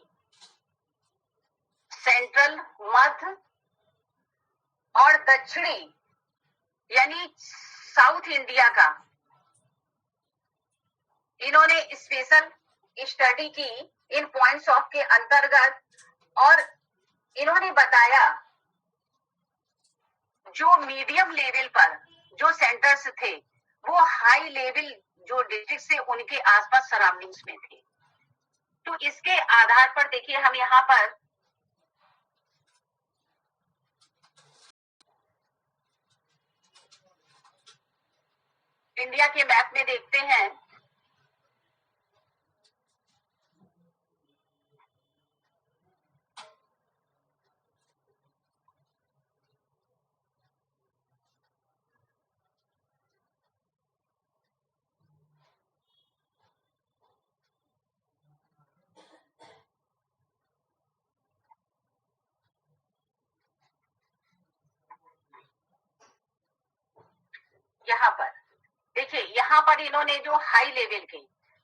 सेंट्रल, मध्य और दक्षिणी यानी साउथ इंडिया का इन्होंने स्पेशल स्टडी की इन पॉइंट्स ऑफ के अंतर्गत। और इन्होंने बताया जो मीडियम लेवल पर जो सेंटर्स थे वो हाई लेवल जो डिस्ट्रिक्ट से उनके आसपास सराउंडिंग्स में थे। तो इसके आधार पर देखिए हम यहाँ पर इंडिया के मैप में देखते हैं यहाँ पर देखिए, यहाँ पर इन्होंने जो हाई लेवल के,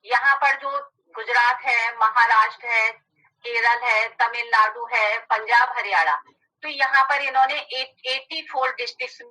यहाँ पर जो गुजरात है, महाराष्ट्र है, केरल है, तमिलनाडु है, पंजाब, हरियाणा, तो यहाँ पर इन्होंने 84 डिस्ट्रिक्ट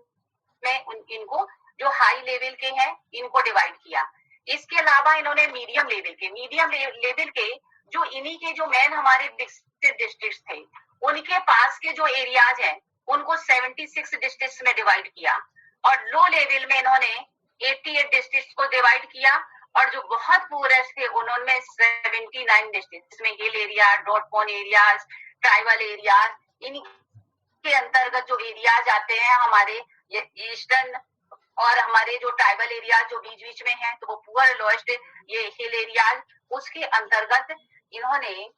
में इनको जो हाई लेवल के हैं इनको डिवाइड किया। इसके अलावा इन्होंने मीडियम लेवल के जो इन्हीं के जो मेन हमारे विकसित डिस्ट्रिक्ट थे उनके पास के जो एरियाज हैं उनको 76 डिस्ट्रिक्ट में डिवाइड किया, और लो लेवल में इन्होंने 88 डिस्ट्रिक्ट को डिवाइड किया, और जो बहुत पुअरेस्ट थे उन्होंने 79 डिस्ट्रिक्ट में hill area, dot cone areas, tribal areas, इनके अंतर्गत जो एरियाज आते हैं हमारे ये ईस्टर्न और हमारे जो ट्राइबल एरियाज जो बीच बीच में हैं, तो वो पुअर लोएस्ट ये हिल एरियाज, उसके अंतर्गत इन्होंने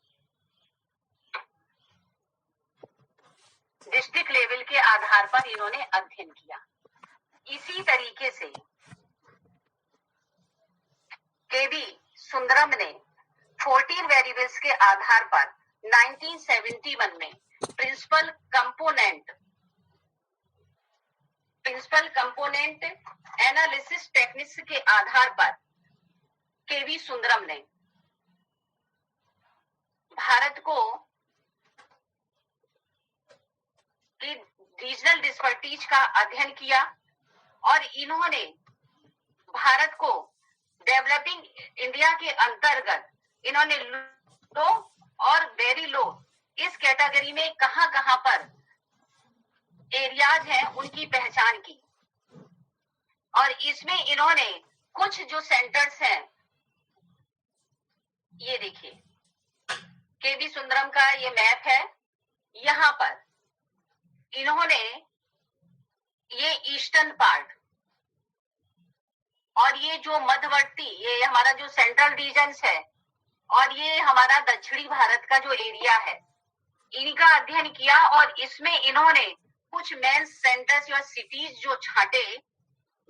डिस्ट्रिक्ट लेवल के आधार पर इन्होंने अध्ययन किया। इसी तरीके से केवी सुंदरम ने 14 वेरिएबल्स के आधार पर 1971 में प्रिंसिपल कंपोनेंट एनालिसिस टेक्निक्स के आधार पर केवी सुंदरम ने भारत को रीजनल डिस्पर्टीज का अध्ययन किया, और इन्होंने भारत को डेवलपिंग इंडिया के अंतर्गत इन्होंने लो और वेरी लो इस कैटेगरी में कहां कहां पर एरियाज हैं उनकी पहचान की, और इसमें इन्होंने कुछ जो सेंटर्स हैं, ये देखिए केवी सुंदरम का ये मैप है, यहाँ पर इन्होंने ये ईस्टर्न पार्ट और ये जो मध्यवर्ती, ये हमारा जो सेंट्रल रीजन्स है, और ये हमारा दक्षिणी भारत का जो एरिया है, इनका अध्ययन किया, और इसमें इन्होंने कुछ मेन सेंटर्स या सिटीज जो छांटे,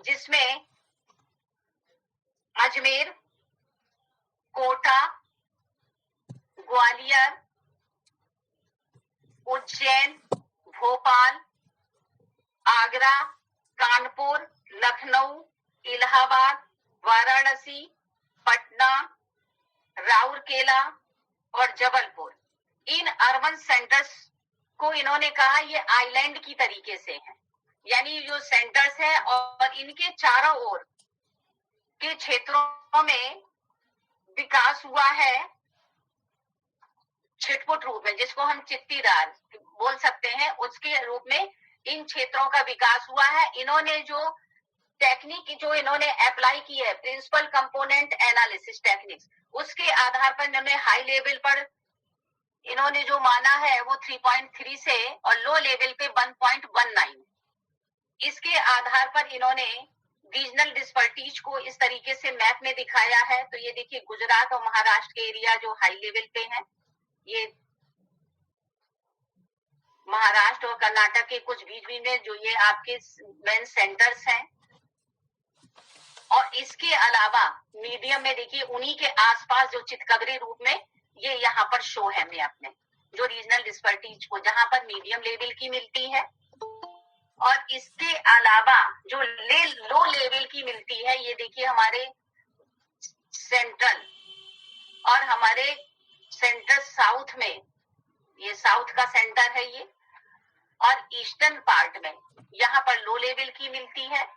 जिसमें अजमेर, कोटा, ग्वालियर, उज्जैन, भोपाल, आगरा, कानपुर, लखनऊ, इलाहाबाद, वाराणसी, पटना, राउरकेला और जबलपुर, इन अर्बन सेंटर्स को इन्होंने कहा ये आइलैंड की तरीके से हैं, यानी जो सेंटर्स हैं और इनके चारों ओर के क्षेत्रों में विकास हुआ है छिटपुट रूप में, जिसको हम चित्तीदार बोल सकते हैं, उसके रूप में इन क्षेत्रों का विकास हुआ है। इन्होंने जो टेक्निक जो इन्होंने अप्लाई की है, प्रिंसिपल कंपोनेंट एनालिसिस टेक्निक्स, उसके आधार पर इन्होंने हाई लेवल पर इन्होंने जो माना है वो 3.3 से और लो लेवल पे 1.19, इसके आधार पर इन्होंने रीजनल डिस्पर्टीज को इस तरीके से मैप में दिखाया है। तो ये देखिए गुजरात और महाराष्ट्र के एरिया जो हाई लेवल पे हैं, ये महाराष्ट्र और कर्नाटक के कुछ बीच बीच में जो ये आपके मेन सेंटर्स हैं, और इसके अलावा मीडियम में देखिए उन्हीं के आसपास जो चितकबरे रूप में ये यहाँ पर शो है मैप में, जो रीजनल डिस्पर्टीज को जहां पर मीडियम लेवल की मिलती है, और इसके अलावा जो लो लेवल की मिलती है, ये देखिए हमारे सेंट्रल और हमारे सेंटर साउथ में, ये साउथ का सेंटर है ये, और ईस्टर्न पार्ट में यहाँ पर लो लेवल की मिलती है,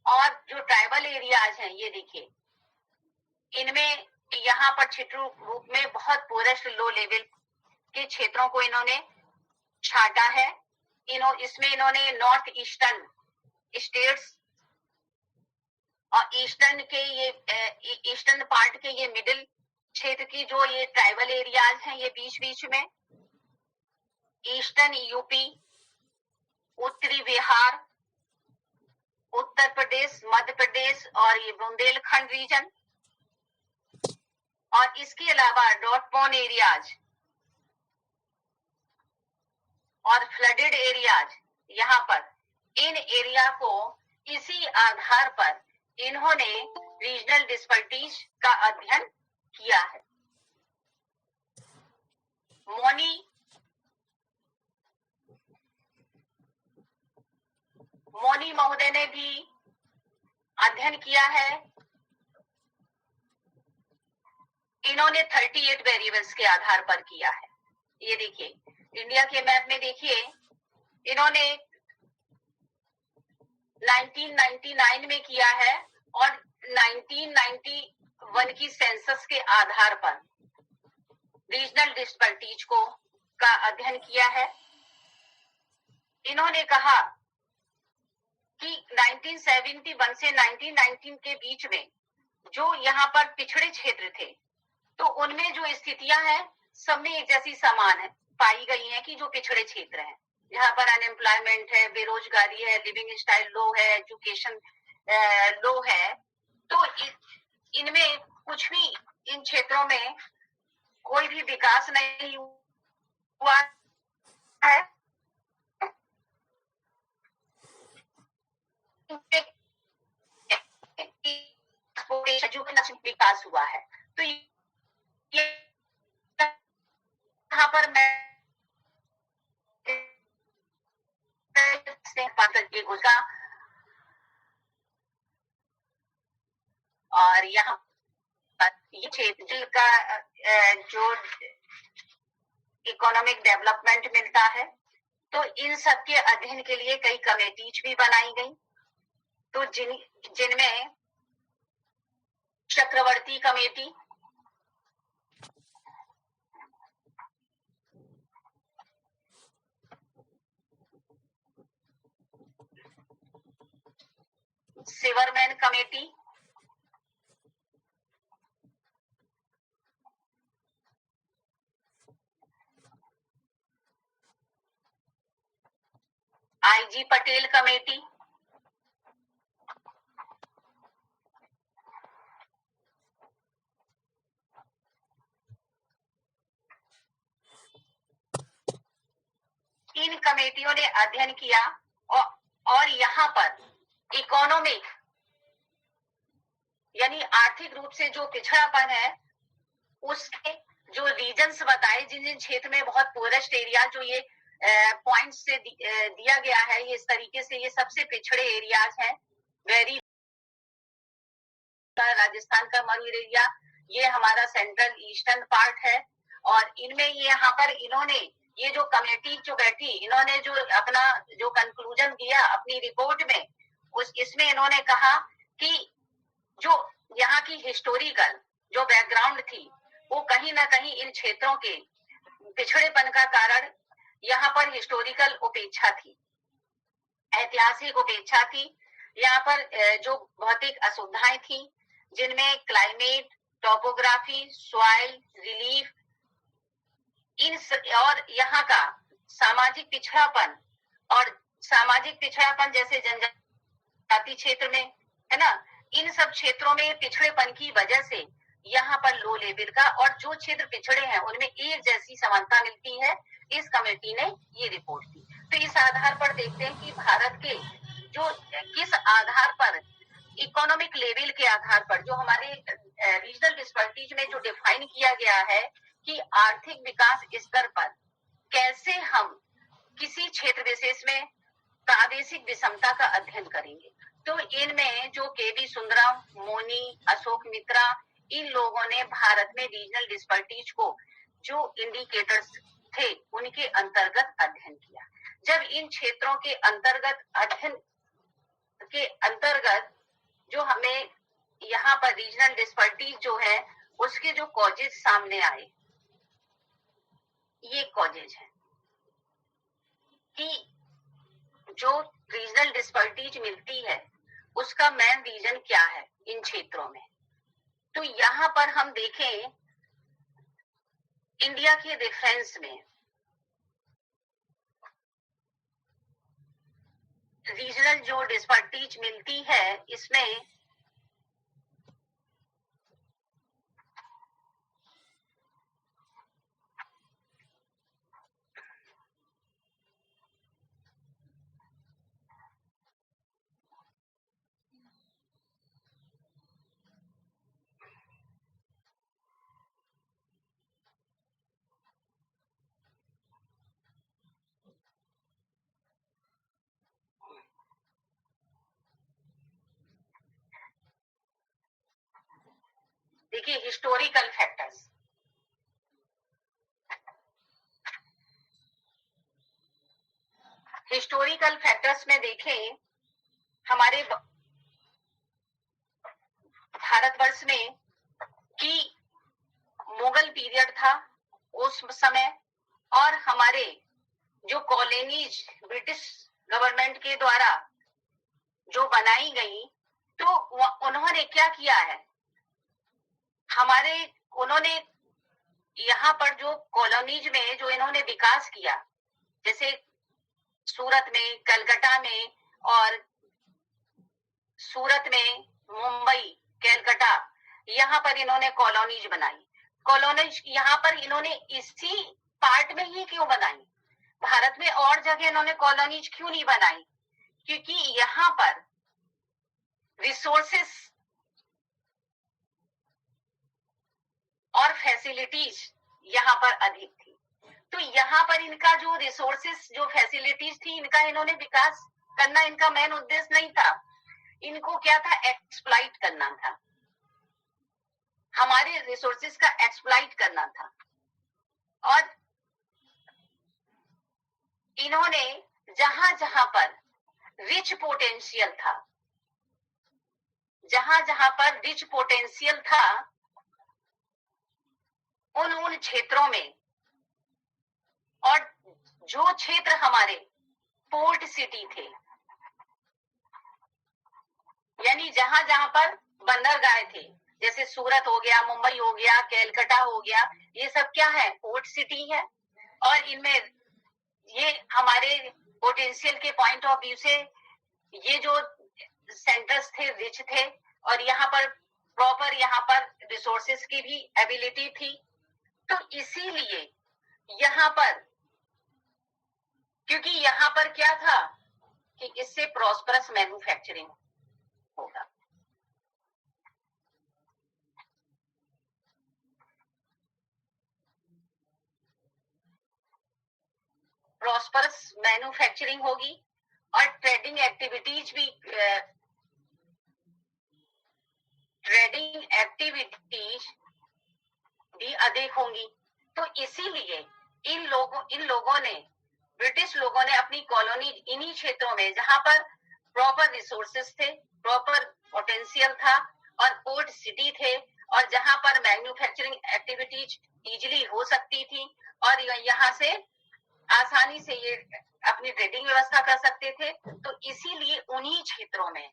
और जो ट्राइबल एरियाज हैं ये देखिए इनमें यहाँ पर क्षेत्र रूप में बहुत पुअरेस्ट लो लेवल के क्षेत्रों को इन्होंने छाटा है। इसमें इन्होंने नॉर्थ ईस्टर्न स्टेट्स और ईस्टर्न के ये ईस्टर्न पार्ट के ये मिडिल क्षेत्र की जो ये ट्राइबल एरियाज हैं, ये बीच बीच में ईस्टर्न यूपी, उत्तरी बिहार, उत्तर प्रदेश, मध्य प्रदेश और ये बुंदेलखंड रीजन, और इसके अलावा ड्रॉट प्रोन एरियाज और फ्लडेड एरियाज, यहाँ पर इन एरिया को इसी आधार पर इन्होंने रीजनल डिस्पर्टीज का अध्ययन किया है। मोनी महोदय ने भी अध्ययन किया है। इन्होंने 38 वेरिएबल्स के आधार पर किया है। ये देखिए इंडिया के मैप में देखिए, इन्होंने 1999 में किया है और 1991 की सेंसस के आधार पर रीजनल डिस्पर्टीज का अध्ययन किया है। इन्होंने कहा कि 1971 से 1919 के बीच में जो यहाँ पर पिछड़े क्षेत्र थे, तो उनमें जो स्थितियां हैं सब में एक जैसी समान है पाई गई हैं कि जो पिछड़े क्षेत्र हैं, जहाँ पर अनएम्प्लॉयमेंट है, बेरोजगारी है, लिविंग स्टाइल लो है, एजुकेशन लो है, तो इनमें कुछ भी इन क्षेत्रों में कोई भी विकास नहीं हुआ है। विकास हुआ है। तो ये यहाँ पर मैं घुसा और यहाँ पर ये क्षेत्र का जो इकोनॉमिक डेवलपमेंट मिलता है, तो इन सब के अध्ययन के लिए कई कमेटीज भी बनाई गई, तो जिनमें Chakravarty committee, Sivaraman committee, I G Patel committee, इन कमेटियों ने अध्ययन किया और यहाँ पर इकोनॉमिक यानी आर्थिक रूप से जो पिछड़ापन है उसके जो रीजन्स बताए, जिन जिन क्षेत्र में बहुत पोरेस्ट एरिया, जो ये पॉइंट से दिया गया है, ये इस तरीके से ये सबसे पिछड़े एरियाज हैं। वेरी राजस्थान का मरू एरिया, ये हमारा सेंट्रल ईस्टर्न पार्ट है, और इनमें ये यहाँ पर इन्होंने ये जो कमेटी जो बैठी, इन्होंने जो अपना जो कंक्लूजन दिया अपनी रिपोर्ट में, इसमें इन्होंने कहा कि जो यहाँ की हिस्टोरिकल जो बैकग्राउंड थी वो कहीं ना कहीं इन क्षेत्रों के पिछड़ेपन का कारण यहाँ पर हिस्टोरिकल उपेक्षा थी, ऐतिहासिक उपेक्षा थी। यहाँ पर जो भौतिक असुविधाएं थी, जिनमें क्लाइमेट, टोपोग्राफी, सॉइल, रिलीफ, और यहाँ का सामाजिक पिछड़ापन, और सामाजिक पिछड़ापन जैसे जनजाति क्षेत्र में है ना, इन सब क्षेत्रों में पिछड़ेपन की वजह से यहाँ पर लो लेवल का, और जो क्षेत्र पिछड़े हैं उनमें एक जैसी समानता मिलती है। इस कमेटी ने ये रिपोर्ट दी। तो इस आधार पर देखते हैं कि भारत के जो किस आधार पर इकोनॉमिक लेवल के आधार पर जो हमारे रीजनल डिस्पर्टीज में जो डिफाइन किया गया है कि आर्थिक विकास स्तर पर कैसे हम किसी क्षेत्र विशेष में प्रादेशिक विषमता का अध्ययन करेंगे। तो इनमें जो केवी सुंदरम, मोनी, अशोक मित्रा, इन लोगों ने भारत में रीजनल डिस्पर्टीज को जो इंडिकेटर्स थे उनके अंतर्गत अध्ययन किया। जब इन क्षेत्रों के अंतर्गत अध्ययन के अंतर्गत जो हमें यहाँ पर रीजनल डिस्पर्टीज जो है उसके जो कॉजेज सामने आए, ये कॉजेज है कि जो रीजनल डिस्पर्टीज मिलती है उसका मेन रीजन क्या है इन क्षेत्रों में। तो यहाँ पर हम देखें इंडिया के डिफेंस में रीजनल जो डिस्पर्टीज मिलती है, इसमें देखिए हिस्टोरिकल फैक्टर्स, हिस्टोरिकल फैक्टर्स में देखें, हमारे भारतवर्ष में कि मुगल पीरियड था उस समय, और हमारे जो कॉलोनीज ब्रिटिश गवर्नमेंट के द्वारा जो बनाई गई, तो उन्होंने क्या किया है, उन्होंने यहाँ पर जो कॉलोनीज में जो इन्होंने विकास किया, जैसे सूरत में, कलकत्ता में, और सूरत में, मुंबई, कलकत्ता, यहाँ पर इन्होंने कॉलोनीज बनाई। कॉलोनीज यहाँ पर इन्होंने इसी पार्ट में ही क्यों बनाई? भारत में और जगह इन्होंने कॉलोनीज क्यों नहीं बनाई? क्योंकि यहाँ पर रिसोर्सेस और फैसिलिटीज यहाँ पर अधिक थी, तो यहाँ पर इनका जो रिसोर्सेस, जो फैसिलिटीज थी, इनका इन्होंने विकास करना इनका मेन उद्देश्य नहीं था। इनको क्या था? एक्सप्लॉइट करना था, हमारे रिसोर्सेस का एक्सप्लॉइट करना था। और इन्होंने जहां जहां पर रिच पोटेंशियल था, जहां जहां पर रिच पोटेंशियल था, उन क्षेत्रों में, और जो क्षेत्र हमारे पोर्ट सिटी थे, यानी जहां जहां पर बंदरगाह थे, जैसे सूरत हो गया, मुंबई हो गया, कलकत्ता हो गया, ये सब क्या है? पोर्ट सिटी है। और इनमें ये हमारे पोटेंशियल के पॉइंट ऑफ व्यू से ये जो सेंटर्स थे, रिच थे, और यहाँ पर प्रॉपर यहाँ पर रिसोर्सेस की भी एबिलिटी थी। तो इसीलिए यहाँ पर, क्योंकि यहाँ पर क्या था कि इससे प्रॉस्परस मैन्युफैक्चरिंग होगा। प्रॉस्परस मैन्युफैक्चरिंग होगी, और ट्रेडिंग एक्टिविटीज भी अधिक होंगी। तो इसीलिए इन लोगों ने, ब्रिटिश लोगों ने अपनी कॉलोनी इन्हीं क्षेत्रों में, जहां पर प्रॉपर रिसोर्सेस थे, प्रॉपर पोटेंशियल था, और पोर्ट सिटी थे, और जहां पर मैन्युफैक्चरिंग एक्टिविटीज इजीली हो सकती थी, और यहाँ से आसानी से ये अपनी ट्रेडिंग व्यवस्था कर सकते थे। तो इसीलिए उन्हीं क्षेत्रों में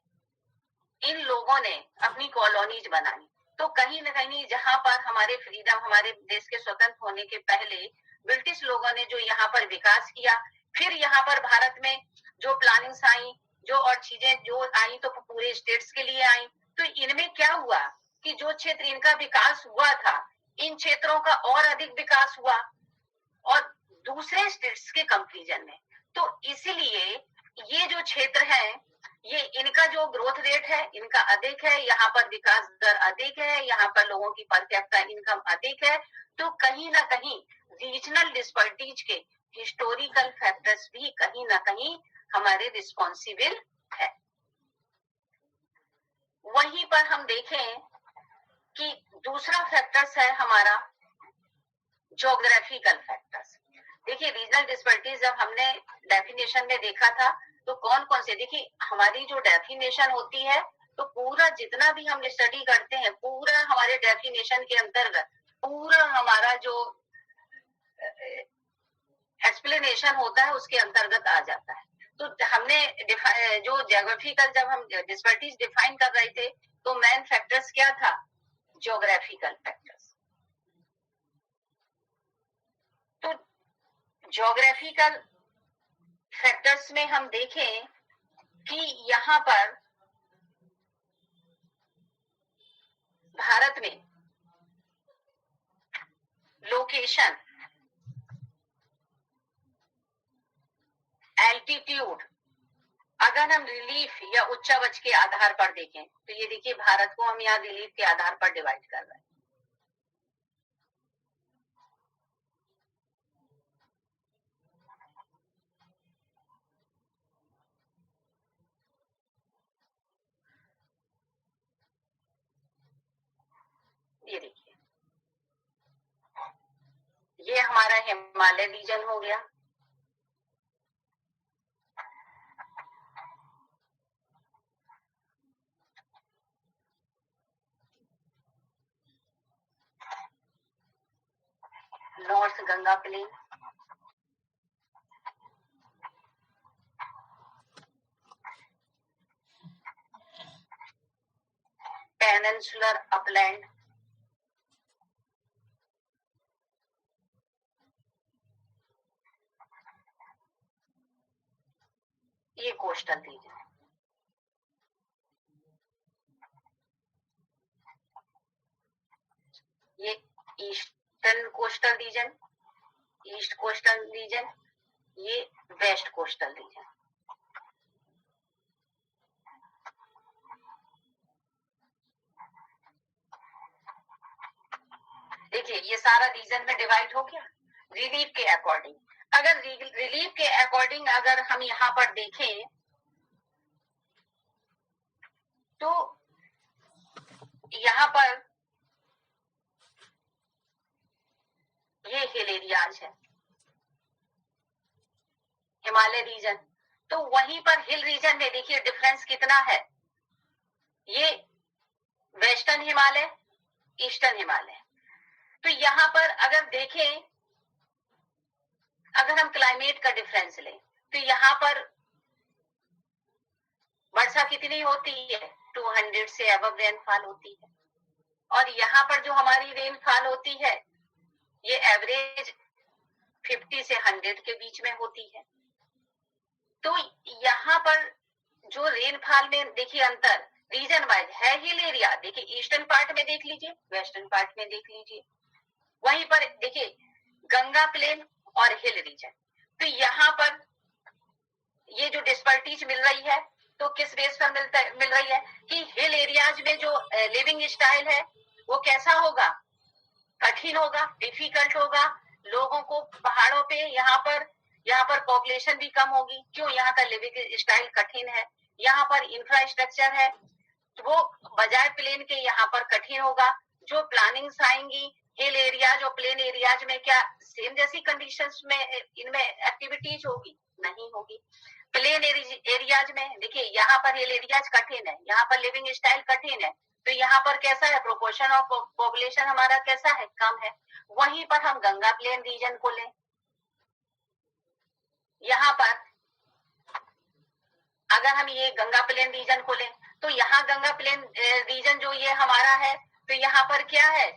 इन लोगों ने अपनी कॉलोनीज बनाई। तो कहीं न कहीं जहां पर हमारे फ्रीडम, हमारे देश के स्वतंत्र होने के पहले ब्रिटिश लोगों ने जो यहाँ पर विकास किया, फिर यहाँ पर भारत में जो प्लानिंग्स आई, जो और चीजें जो आई, तो पूरे स्टेट्स के लिए आई। तो इनमें क्या हुआ कि जो क्षेत्र इनका विकास हुआ था, इन क्षेत्रों का और अधिक विकास हुआ, और दूसरे स्टेट्स के कंपैरिजन में। तो इसलिए ये जो क्षेत्र है, ये इनका जो ग्रोथ रेट है, इनका अधिक है, यहाँ पर विकास दर अधिक है, यहाँ पर लोगों की पर कैपिटा इनकम अधिक है। तो कहीं ना कहीं रीजनल डिस्पर्टीज के हिस्टोरिकल फैक्टर्स भी कहीं ना कहीं हमारे रिस्पॉन्सिबल है। वहीं पर हम देखें कि दूसरा फैक्टर्स है हमारा ज्योग्राफिकल फैक्टर्स। देखिए रीजनल डिस्पर्टीज जब हमने डेफिनेशन में देखा था, तो कौन कौन से, देखिए हमारी जो डेफिनेशन होती है, तो पूरा जितना भी हम स्टडी करते हैं, पूरा हमारे डेफिनेशन के अंतर्गत पूरा हमारा जो एक्सप्लेनेशन होता है उसके अंतर्गत आ जाता है। तो हमने जो ज्योग्राफिकल, जब हम डिस्पर्टीज डिफाइन कर रहे थे, तो मेन फैक्टर्स क्या था? Geographical factors. ज्योग्राफिकल फैक्टर्स में हम देखें कि यहाँ पर भारत में लोकेशन, एल्टीट्यूड, अगर हम रिलीफ या उच्चावच के आधार पर देखें तो ये देखिए भारत को हम यहाँ रिलीफ के आधार पर डिवाइड कर रहे हैं। ये देखिए, ये हमारा हिमालय रीजन हो गया, north Ganga plain, peninsular upland, ये कोस्टल रीजन, ये eastern coastal region, east coastal region, ये वेस्ट कोस्टल रीजन। देखिए ये सारा रीजन में डिवाइड हो गया रिलीफ के अकॉर्डिंग। अगर रिलीफ के अकॉर्डिंग अगर हम यहाँ पर देखें तो यहाँ पर ये हिल एरियाज है, हिमालय रीजन, तो वहीं पर हिल रीजन में देखिए डिफरेंस कितना है, ये वेस्टर्न हिमालय, ईस्टर्न हिमालय। तो यहाँ पर अगर देखें, अगर हम क्लाइमेट का डिफरेंस लें तो यहाँ पर वर्षा कितनी होती है, 200 से अबव रेनफॉल होती है, और यहाँ पर जो हमारी रेनफॉल होती है ये एवरेज 50 से 100 के बीच में होती है। तो यहाँ पर जो रेनफॉल में देखिए अंतर रीजन वाइज है, हिल एरिया देखिए ईस्टर्न पार्ट में देख लीजिए, वेस्टर्न पार्ट में देख लीजिए, वहीं पर देखिए गंगा प्लेन और हिल रीजन। तो यहाँ पर ये जो डिस्पर्टीज मिल रही है तो किस बेस पर मिल रही है कि हिल एरियाज में जो लिविंग स्टाइल है वो कैसा होगा, कठिन होगा, डिफिकल्ट होगा, लोगों को पहाड़ों पे यहाँ पर पॉपुलेशन भी कम होगी, क्यों, यहाँ का लिविंग स्टाइल कठिन है, यहाँ पर इंफ्रास्ट्रक्चर है तो वो बजाय प्लेन के यहाँ पर कठिन होगा। जो प्लानिंग्स आएंगी हिल एरियाज और प्लेन एरियाज में, क्या सेम जैसी कंडीशंस में इनमें एक्टिविटीज होगी, नहीं होगी। प्लेन एरियाज में देखिए यहाँ पर हिल एरियाज कठिन है, यहाँ पर लिविंग स्टाइल कठिन है, तो यहाँ पर कैसा है, प्रोपोर्शन ऑफ पॉपुलेशन हमारा कैसा है, कम है। वहीं पर हम गंगा प्लेन रीजन को लें, यहाँ पर अगर हम ये गंगा प्लेन रीजन को लें तो यहाँ गंगा प्लेन रीजन जो ये हमारा है, तो यहाँ पर क्या है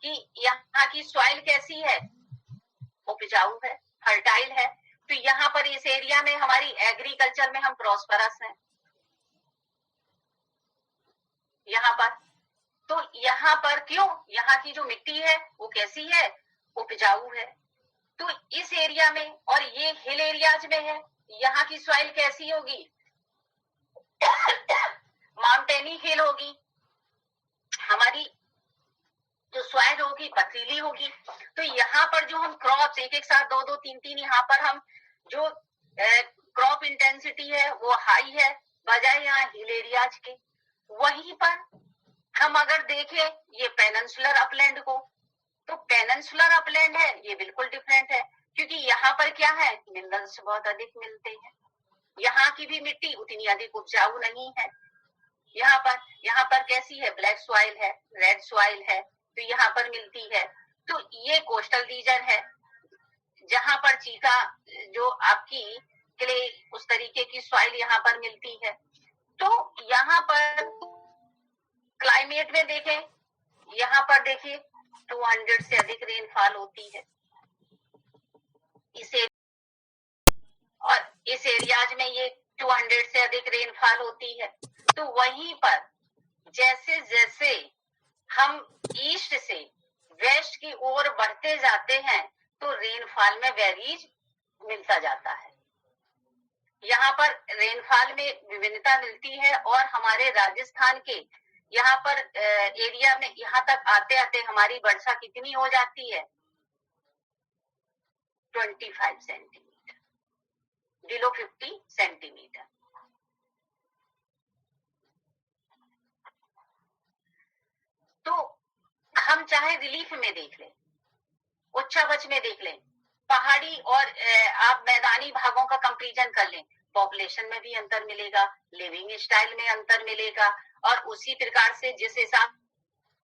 कि यहाँ की सॉइल कैसी है, उपजाऊ है, फर्टाइल है, तो यहाँ पर इस एरिया में हमारी एग्रीकल्चर में हम प्रॉस्परस हैं यहाँ पर। तो यहाँ पर क्यों, यहाँ की जो मिट्टी है वो कैसी है, उपजाऊ है। तो इस एरिया में, और ये हिल एरियाज में है, यहाँ की सॉइल कैसी होगी, माउंटेनी हिल होगी, हमारी जो सॉइल होगी पथरीली होगी। तो यहाँ पर जो हम क्रॉप्स एक एक साथ 2-2, 3-3 यहाँ पर हम जो क्रॉप इंटेंसिटी है वो हाई है बजाय यहाँ हिल एरियाज के। वहीं पर हम अगर देखें ये पेनिनसुलर अपलैंड को, तो पेनिनसुलर अपलैंड है ये बिल्कुल डिफरेंट है, क्योंकि यहाँ पर क्या है, मिनरल्स बहुत अधिक मिलते हैं, यहाँ की भी मिट्टी उतनी अधिक उपजाऊ नहीं है। यहाँ पर कैसी है, ब्लैक सॉइल है, रेड सॉइल है, तो यहाँ पर मिलती है। तो ये कोस्टल रीजन है जहां पर चीका जो आपकी क्ले उस तरीके की सॉइल यहाँ पर मिलती है। तो यहाँ पर क्लाइमेट में देखें, यहाँ पर देखिए 200 से अधिक रेनफॉल होती है। इसे इस एरियाज में ये 200 से अधिक रेनफॉल होती है। तो वहीं पर जैसे जैसे हम ईस्ट से वेस्ट की ओर बढ़ते जाते हैं तो रेनफॉल में वेरीज मिलता जाता है। यहाँ पर रेनफॉल में विभिन्नता मिलती है और हमारे राजस्थान के यहाँ पर एरिया में यहाँ तक आते आते हमारी वर्षा कितनी हो जाती है? 25 सेंटीमीटर, बिलो 50 सेंटीमीटर। तो हम चाहे रिलीफ में देख लें, उच्चावच में देख लें, पहाड़ी और आप मैदानी भागों का कंपैरिजन कर लें, पॉपुलेशन में भी अंतर मिलेगा, लिविंग स्टाइल में अंतर मिलेगा, और उसी प्रकार से जिस हिसाब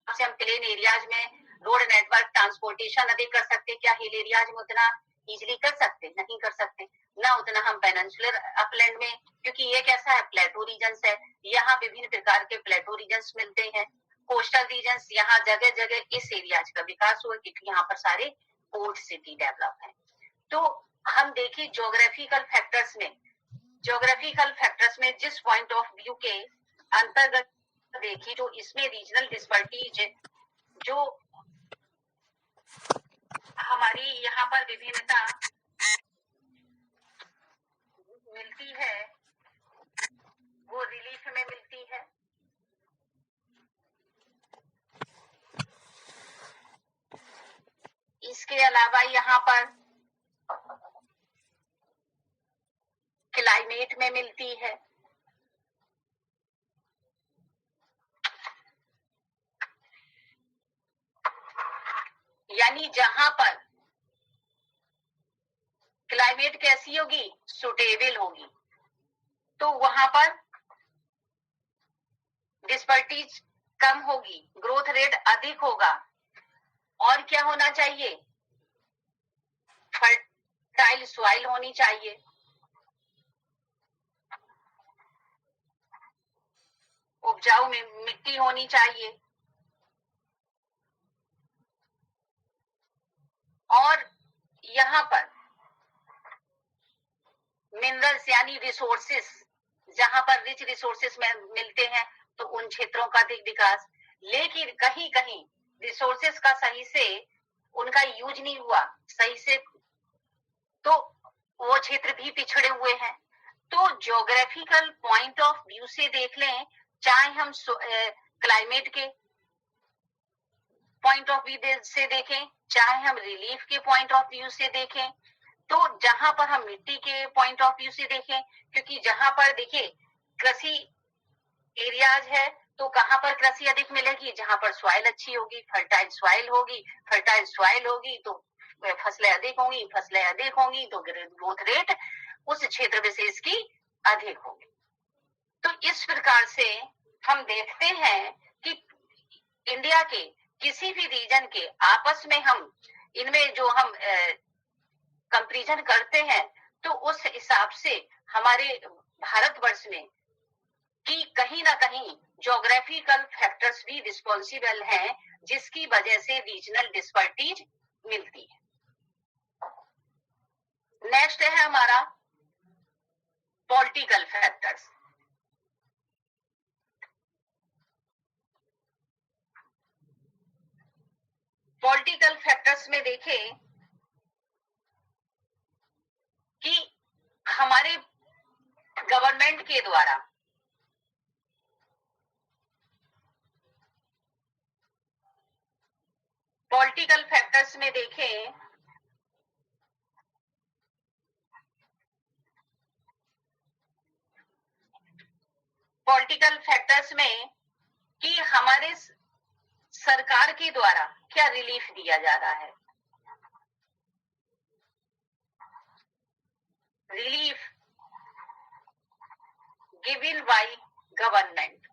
से हम प्लेन एरियाज में रोड नेटवर्क ट्रांसपोर्टेशन अधिक कर सकते, क्या हिल एरियाज में उतना इजिली कर सकते? नहीं कर सकते ना, उतना हम पेनिनसुलर अपलैंड में, क्योंकि ये कैसा है, प्लेटो रीजन्स है, यहाँ विभिन्न प्रकार के प्लेटो रीजन्स मिलते हैं। कोस्टल रीजन्स, यहाँ जगह जगह इस एरियाज का विकास हुआ क्योंकि यहाँ पर सारे पोर्ट सिटी डेवलप है। तो हम देखिए ज्योग्राफिकल फैक्टर्स में जिस पॉइंट ऑफ व्यू के अंतर्गत देखिए, जो इसमें रीजनल डिस्पर्टीज जो हमारी यहाँ पर विभिन्नता मिलती है वो रिलीफ में मिलती है। इसके अलावा यहाँ पर क्लाइमेट में मिलती है। यानी जहां पर क्लाइमेट कैसी होगी, सुटेबल होगी, तो वहां पर डिस्पर्टीज कम होगी, ग्रोथ रेट अधिक होगा। और क्या होना चाहिए? फर्टाइल सॉइल होनी चाहिए। उपजाऊ मिट्टी होनी चाहिए। और यहाँ पर मिनरल्स यानी रिसोर्सेस, जहां पर रिच रिसोर्सेस में मिलते हैं तो उन क्षेत्रों का अधिक विकास। लेकिन कहीं कहीं रिसोर्सेस का सही से उनका यूज नहीं हुआ सही से, तो वो क्षेत्र भी पिछड़े हुए हैं। तो ज्योग्राफिकल पॉइंट ऑफ व्यू से देख लें, चाहे हम क्लाइमेट के पॉइंट ऑफ व्यू से देखें, चाहे हम रिलीफ के पॉइंट ऑफ व्यू से देखें, तो जहां पर हम मिट्टी के पॉइंट ऑफ व्यू से देखें, क्योंकि जहां पर देखिए कृषि एरियाज है तो कहां पर कृषि अधिक मिलेगी? जहां पर सॉइल अच्छी होगी, फर्टाइल सॉइल होगी तो फसलें अधिक होंगी तो ग्रोथ रेट उस क्षेत्र विशेष की अधिक होगी। तो इस प्रकार से हम देखते हैं कि इंडिया के किसी भी रीजन के आपस में हम इनमें जो हम कंपैरिजन करते हैं तो उस हिसाब से हमारे भारतवर्ष में कि कहीं ना कहीं ज्योग्राफिकल फैक्टर्स भी रिस्पॉन्सिबल हैं, जिसकी वजह से रीजनल डिस्पर्टीज मिलती है। नेक्स्ट है हमारा पॉलिटिकल फैक्टर्स। पॉलिटिकल फैक्टर्स में देखें कि हमारे गवर्नमेंट के द्वारा पॉलिटिकल फैक्टर्स में देखें पॉलिटिकल फैक्टर्स में कि हमारे सरकार के द्वारा क्या रिलीफ दिया जा रहा है। Relief given by government.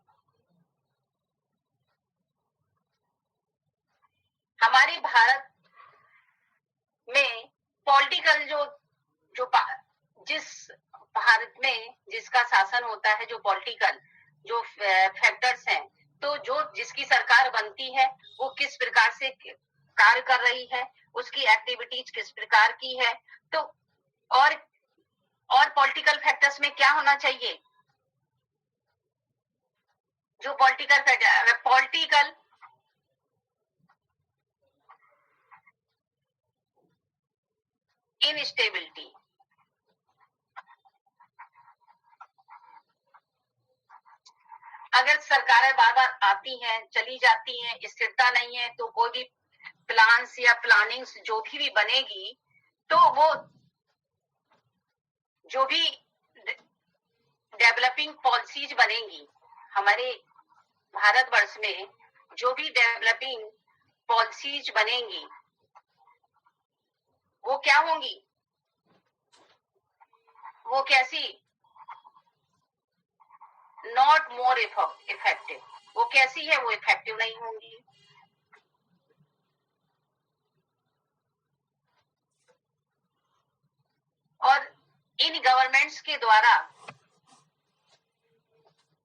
हमारे भारत में पॉलिटिकल जिस भारत में जिसका शासन होता है, जो पॉलिटिकल जो फैक्टर्स हैं, तो जो जिसकी सरकार बनती है वो किस प्रकार से कार्य कर रही है, उसकी एक्टिविटीज किस प्रकार की है, तो और और पॉलिटिकल फैक्टर्स में क्या होना चाहिए? जो पॉलिटिकल इनस्टेबिलिटी, अगर सरकारें बार बार आती हैं, चली जाती हैं, स्थिरता नहीं है, तो कोई भी प्लान्स या प्लानिंग्स जो भी बनेगी, तो वो जो भी डेवलपिंग पॉलिसीज बनेंगी हमारे भारतवर्ष में, जो भी डेवलपिंग पॉलिसीज बनेंगी वो क्या होंगी? वो कैसी? Not more effective. वो कैसी है? वो इफेक्टिव नहीं होंगी। और इन गवर्नमेंट्स के द्वारा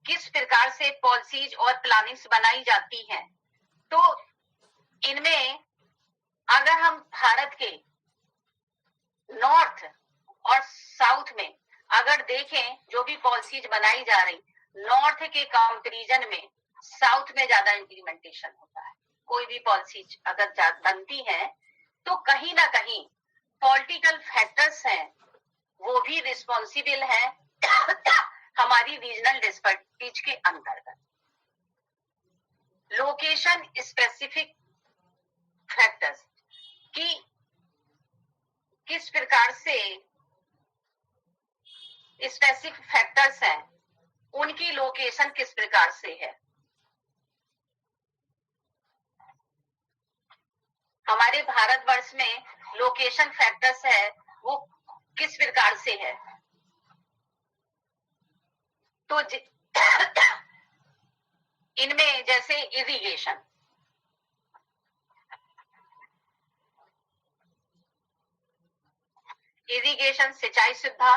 किस प्रकार से पॉलिसीज और प्लानिंग्स बनाई जाती हैं, तो इनमें अगर हम भारत के नॉर्थ और साउथ में अगर देखें, जो भी पॉलिसीज बनाई जा रही, नॉर्थ के कंपैरिजन में साउथ में ज्यादा इम्प्लीमेंटेशन होता है। कोई भी पॉलिसीज अगर बनती है तो कहीं ना कहीं पॉलिटिकल फैक्टर्स हैं, वो भी रिस्पॉन्सिबल है हमारी रीजनल डिस्पेरिटीज के अंतर्गत। लोकेशन स्पेसिफिक फैक्टर्स की किस प्रकार से स्पेसिफिक फैक्टर्स हैं, उनकी लोकेशन किस प्रकार से है, हमारे भारतवर्ष में लोकेशन फैक्टर्स है वो किस प्रकार से है। तो इनमें जैसे इरिगेशन सिंचाई सुविधा,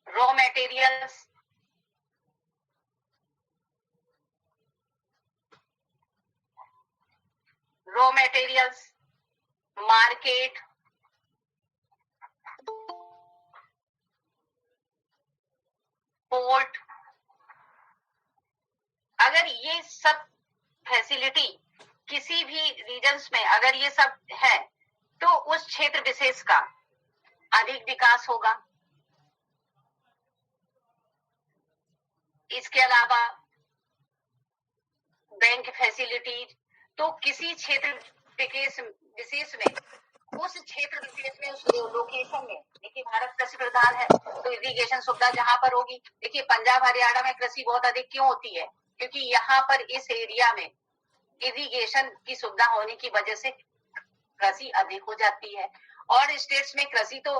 रॉ मटेरियल्स, मार्केट, पोर्ट, अगर ये सब फैसिलिटी किसी भी रीजन्स में अगर ये सब है तो उस क्षेत्र विशेष का अधिक विकास होगा। इसके अलावा बैंक फैसिलिटीज, तो किसी क्षेत्र विशेष में, उस क्षेत्र विशेष में, उस लोकेशन में, देखिए भारत कृषि प्रधान है तो इरिगेशन सुविधा जहां पर होगी, देखिए पंजाब हरियाणा में कृषि बहुत अधिक क्यों होती है? क्योंकि यहाँ पर इस एरिया में इरिगेशन की सुविधा होने की वजह से कृषि अधिक हो जाती है। और स्टेट्स में कृषि तो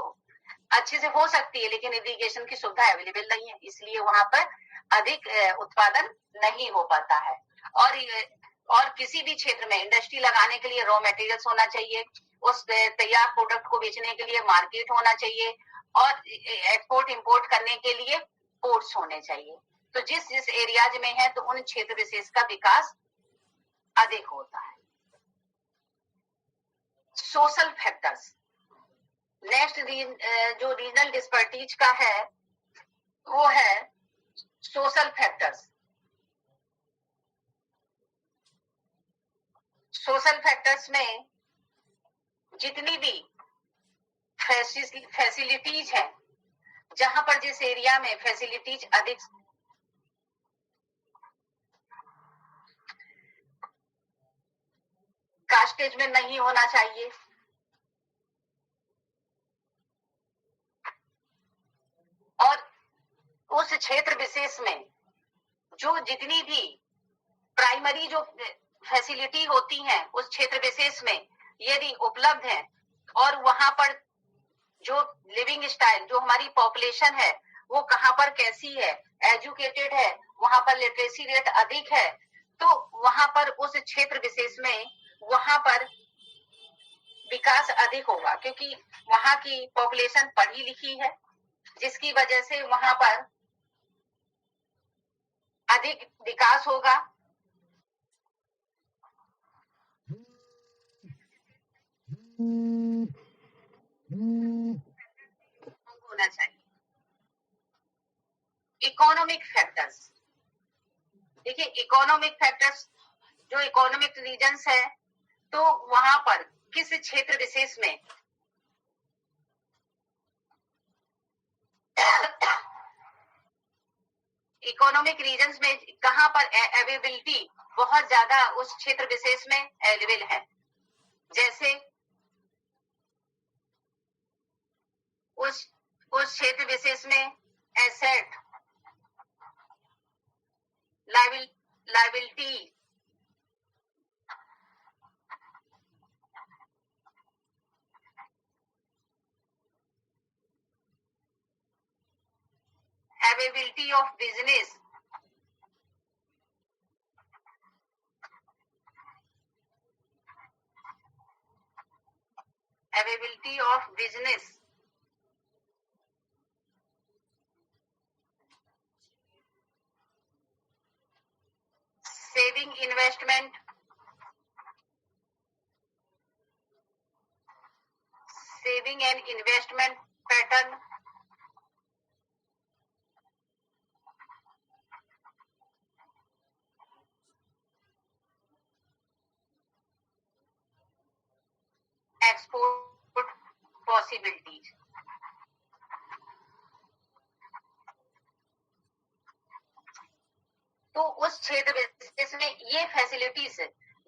अच्छे से हो सकती है लेकिन इरिगेशन की सुविधा अवेलेबल नहीं है, इसलिए वहां पर अधिक उत्पादन नहीं हो पाता है। और किसी भी क्षेत्र में इंडस्ट्री लगाने के लिए रॉ मटेरियल्स होना चाहिए, उस तैयार प्रोडक्ट को बेचने के लिए मार्केट होना चाहिए, और एक्सपोर्ट इंपोर्ट करने के लिए पोर्ट्स होने चाहिए। तो जिस जिस एरियाज में है तो उन क्षेत्र विशेष का विकास अधिक होता है। सोशल फैक्टर्स, नेक्स्ट जो रीजनल डिस्पेरिटीज का है वो है सोशल फैक्टर्स। सोशल फैक्टर्स में जितनी भी फैसिलिटीज है, जहां पर जिस एरिया में फैसिलिटीज अधिक कास्टेज में नहीं होना चाहिए, और उस क्षेत्र विशेष में जो जितनी भी प्राइमरी जो फैसिलिटी होती हैं उस क्षेत्र विशेष में यदि उपलब्ध है, और वहां पर जो लिविंग स्टाइल, जो हमारी पॉपुलेशन है वो कहां पर कैसी है, एजुकेटेड है, वहां पर लिटरेसी रेट अधिक है, तो वहां पर उस क्षेत्र विशेष में वहां पर विकास अधिक होगा, क्योंकि वहां की पॉपुलेशन पढ़ी लिखी है, जिसकी वजह से वहां पर अधिक विकास होगा। होना चाहिए। इकोनॉमिक फैक्टर्स, देखिए इकोनॉमिक फैक्टर्स जो इकोनॉमिक रीजन्स है, तो वहां पर किस क्षेत्र विशेष में इकोनॉमिक रीजन्स में कहां पर अवेलेबिलिटी बहुत ज्यादा उस क्षेत्र विशेष में अवेलेबल है, जैसे उस क्षेत्र विशेष में asset, liability, availability of business, availability of business, saving investment, saving and investment pattern, export possibilities. तो उस क्षेत्र विशेष में ये फैसिलिटीज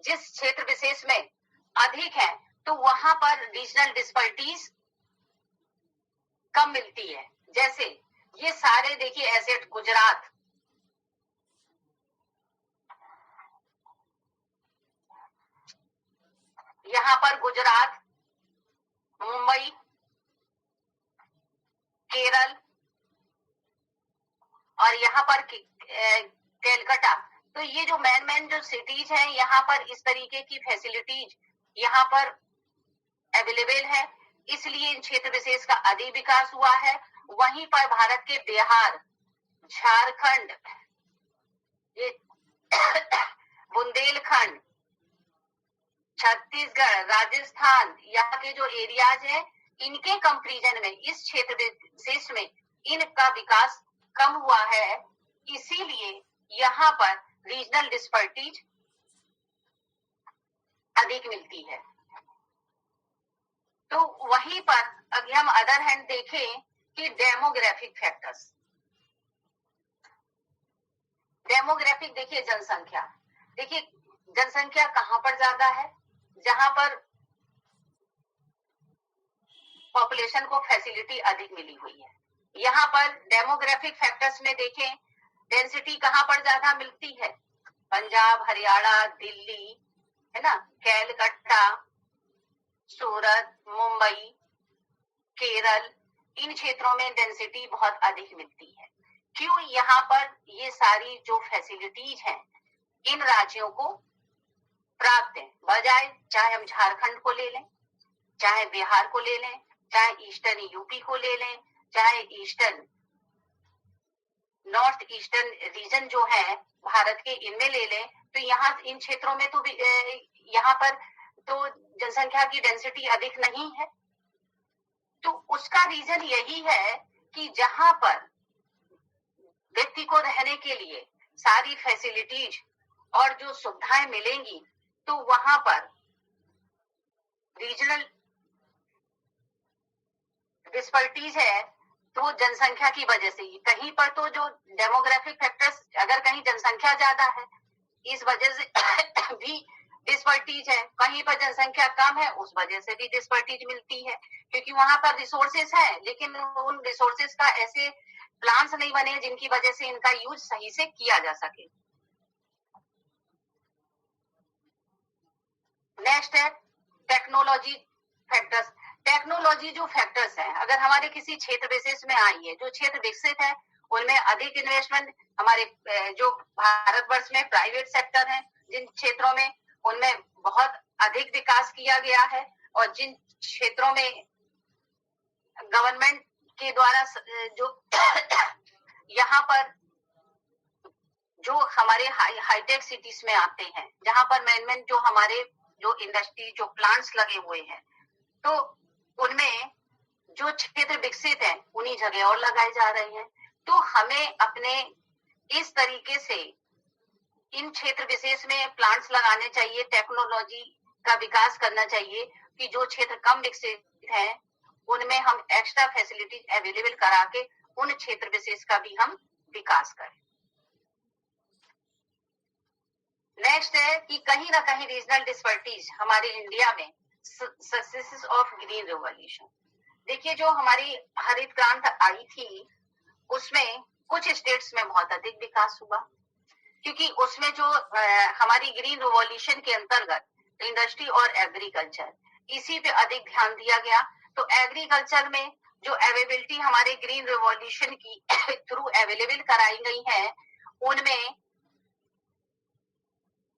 जिस क्षेत्र विशेष में अधिक है, तो वहां पर रीजनल डिस्पैरिटीज कम मिलती है। जैसे ये सारे देखिए एसेट गुजरात, यहाँ पर गुजरात, मुंबई, केरल और यहाँ पर कलकत्ता, तो ये जो मेन जो सिटीज हैं, यहाँ पर इस तरीके की फैसिलिटीज यहाँ पर अवेलेबल है, इसलिए इन क्षेत्र विशेष का अधिक विकास हुआ है। वहीं पर भारत के बिहार, झारखंड, ये बुंदेलखंड, छत्तीसगढ़, राजस्थान, यहाँ के जो एरियाज हैं, इनके कंपैरिजन में इस क्षेत्र विशेष में इनका विकास कम हुआ है, इसीलिए यहाँ पर रीजनल डिस्पैरिटीज अधिक मिलती है। तो वहीं पर अगर हम अदर हैंड देखें कि डेमोग्राफिक फैक्टर्स, डेमोग्राफिक देखिए जनसंख्या, देखिए जनसंख्या कहां पर ज्यादा है, जहां पर पॉपुलेशन को फैसिलिटी अधिक मिली हुई है। यहाँ पर डेमोग्राफिक फैक्टर्स में देखें डेंसिटी कहां पर ज्यादा मिलती है, पंजाब, हरियाणा, दिल्ली, है ना, कलकत्ता, सूरत, मुंबई, केरल, इन क्षेत्रों में डेंसिटी बहुत अधिक मिलती है। क्यों? यहाँ पर ये सारी जो फैसिलिटीज हैं इन राज्यों को प्राप्त है, बजाय चाहे हम झारखंड को ले लें, चाहे बिहार को ले लें, चाहे ईस्टर्न यूपी को ले लें, चाहे ईस्टर्न नॉर्थ ईस्टर्न रीजन जो है भारत के, इनमें ले लें, तो यहाँ इन क्षेत्रों में तो यहाँ पर तो जनसंख्या की डेंसिटी अधिक नहीं है। तो उसका रीजन यही है कि जहां पर व्यक्ति को रहने के लिए सारी फैसिलिटीज और जो सुविधाएं मिलेंगी, तो वहां पर रीजनल डिस्पैरिटीज है, तो जनसंख्या की वजह से ही कहीं पर तो जो डेमोग्राफिक फैक्टर्स, अगर कहीं जनसंख्या ज्यादा है इस वजह से भी डिस्पैरिटीज है, कहीं पर जनसंख्या कम है उस वजह से भी डिस्पैरिटीज मिलती है, क्योंकि वहां पर रिसोर्सेस है लेकिन उन रिसोर्सेस का ऐसे प्लान्स नहीं बने जिनकी वजह से इनका यूज सही से किया जा सके। नेक्स्ट है टेक्नोलॉजी फैक्टर्स। टेक्नोलॉजी जो फैक्टर्स हैं, अगर हमारे किसी क्षेत्र विशेष में आई है, जो क्षेत्र विकसित है उनमें अधिक इन्वेस्टमेंट, हमारे जो भारतवर्ष में प्राइवेट सेक्टर है जिन क्षेत्रों में, उनमें बहुत अधिक विकास किया गया है, और जिन क्षेत्रों में गवर्नमेंट के द्वारा जो यहाँ पर जो हमारे हाईटेक सिटीज में आते हैं, जहां पर मैनेजमेंट जो हमारे जो इंडस्ट्री जो प्लांट्स लगे हुए हैं, तो उनमें जो क्षेत्र विकसित है उन्हीं जगह और लगाए जा रहे हैं। तो हमें अपने इस तरीके से इन क्षेत्र विशेष में प्लांट्स लगाने चाहिए, टेक्नोलॉजी का विकास करना चाहिए कि जो क्षेत्र कम विकसित है उनमें हम एक्स्ट्रा फैसिलिटीज अवेलेबल करा के उन क्षेत्र विशेष का भी हम विकास करें। नेक्स्ट है कि कहीं ना कहीं रीजनल डिस्पर्टीज हमारे इंडिया में सक्सेस ऑफ ग्रीन रिवॉल्यूशन। देखिए, जो हमारी हरित क्रांति आई थी उसमें कुछ स्टेट्स में बहुत अधिक विकास हुआ, क्योंकि उसमें जो हमारी ग्रीन रिवॉल्यूशन के अंतर्गत इंडस्ट्री और एग्रीकल्चर इसी पे अधिक ध्यान दिया गया। तो एग्रीकल्चर में जो अवेलेबिलिटी हमारे ग्रीन रिवॉल्यूशन की थ्रू अवेलेबल कराई गई है उनमें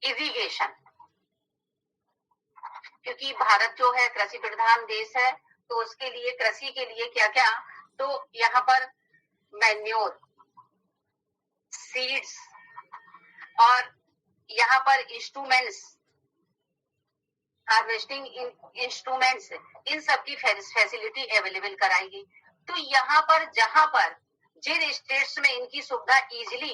इरिगेशन, क्योंकि भारत जो है कृषि प्रधान देश है, तो उसके लिए कृषि के लिए क्या क्या, तो यहाँ पर मैन्योर, सीड्स और यहाँ पर इंस्ट्रूमेंट्स, हार्वेस्टिंग इंस्ट्रूमेंट्स, इन सब की फैसिलिटी अवेलेबल कराई गई। तो यहाँ पर जहां पर जिन स्टेट्स में इनकी सुविधा इजिली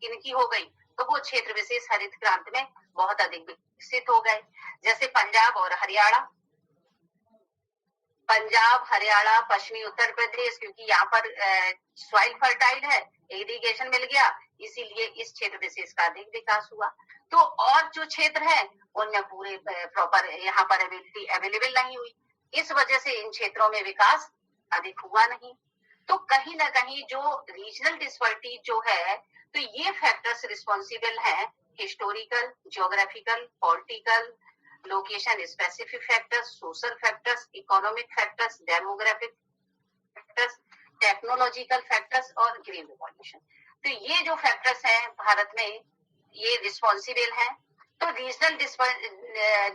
इनकी हो गई तो वो क्षेत्र विशेष हरित क्रांति में बहुत अधिक विकसित हो गए, जैसे पंजाब और हरियाणा। पंजाब, हरियाणा, पश्चिमी उत्तर प्रदेश, क्योंकि यहाँ पर सॉइल फर्टाइल है, इरिगेशन मिल गया, इसीलिए इस क्षेत्र विशेष का अधिक विकास हुआ। तो और जो क्षेत्र है उनमें पूरे प्रॉपर यहाँ पर अवेलेबल नहीं हुई, इस वजह से इन क्षेत्रों में विकास अधिक हुआ नहीं। तो कहीं ना कहीं जो रीजनल डिस्पर्टी जो है, तो ये फैक्टर्स रिस्पॉन्सिबल हैं, historical, geographical, political, location specific factors, social factors, economic factors, demographic factors, technological factors और ग्रीन रिवॉल्यूशन। तो ये जो फैक्टर्स हैं भारत में ये रिस्पॉन्सिबल हैं। तो रीजनल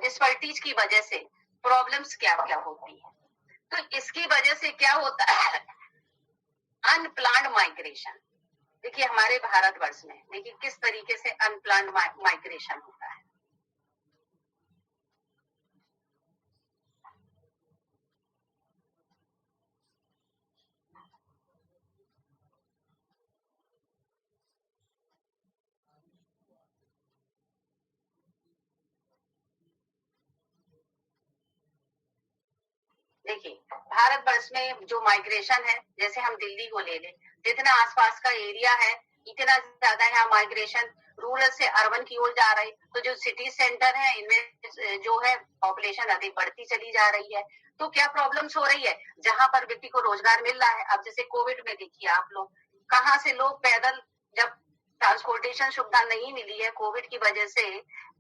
डिस्पर्टीज की वजह से प्रॉब्लम्स क्या क्या होती है, तो इसकी वजह से क्या होता है, अनप्लान्ड माइग्रेशन। देखिए हमारे भारतवर्ष में देखिए किस तरीके से अनप्लान्ड माइग्रेशन होता है। देखिए भारतवर्ष में जो माइग्रेशन है, जैसे हम दिल्ली को ले लें, जितना आसपास का एरिया है इतना ज्यादा यहाँ माइग्रेशन रूरल से अर्बन की ओर जा रही, तो जो सिटी सेंटर है इनमें जो है पॉपुलेशन अधिक बढ़ती चली जा रही है। तो क्या प्रॉब्लम्स हो रही है, जहां पर व्यक्ति को रोजगार मिल रहा है। अब जैसे कोविड में देखिए आप लोग, कहाँ से लोग पैदल, जब ट्रांसपोर्टेशन सुविधा नहीं मिली है कोविड की वजह से,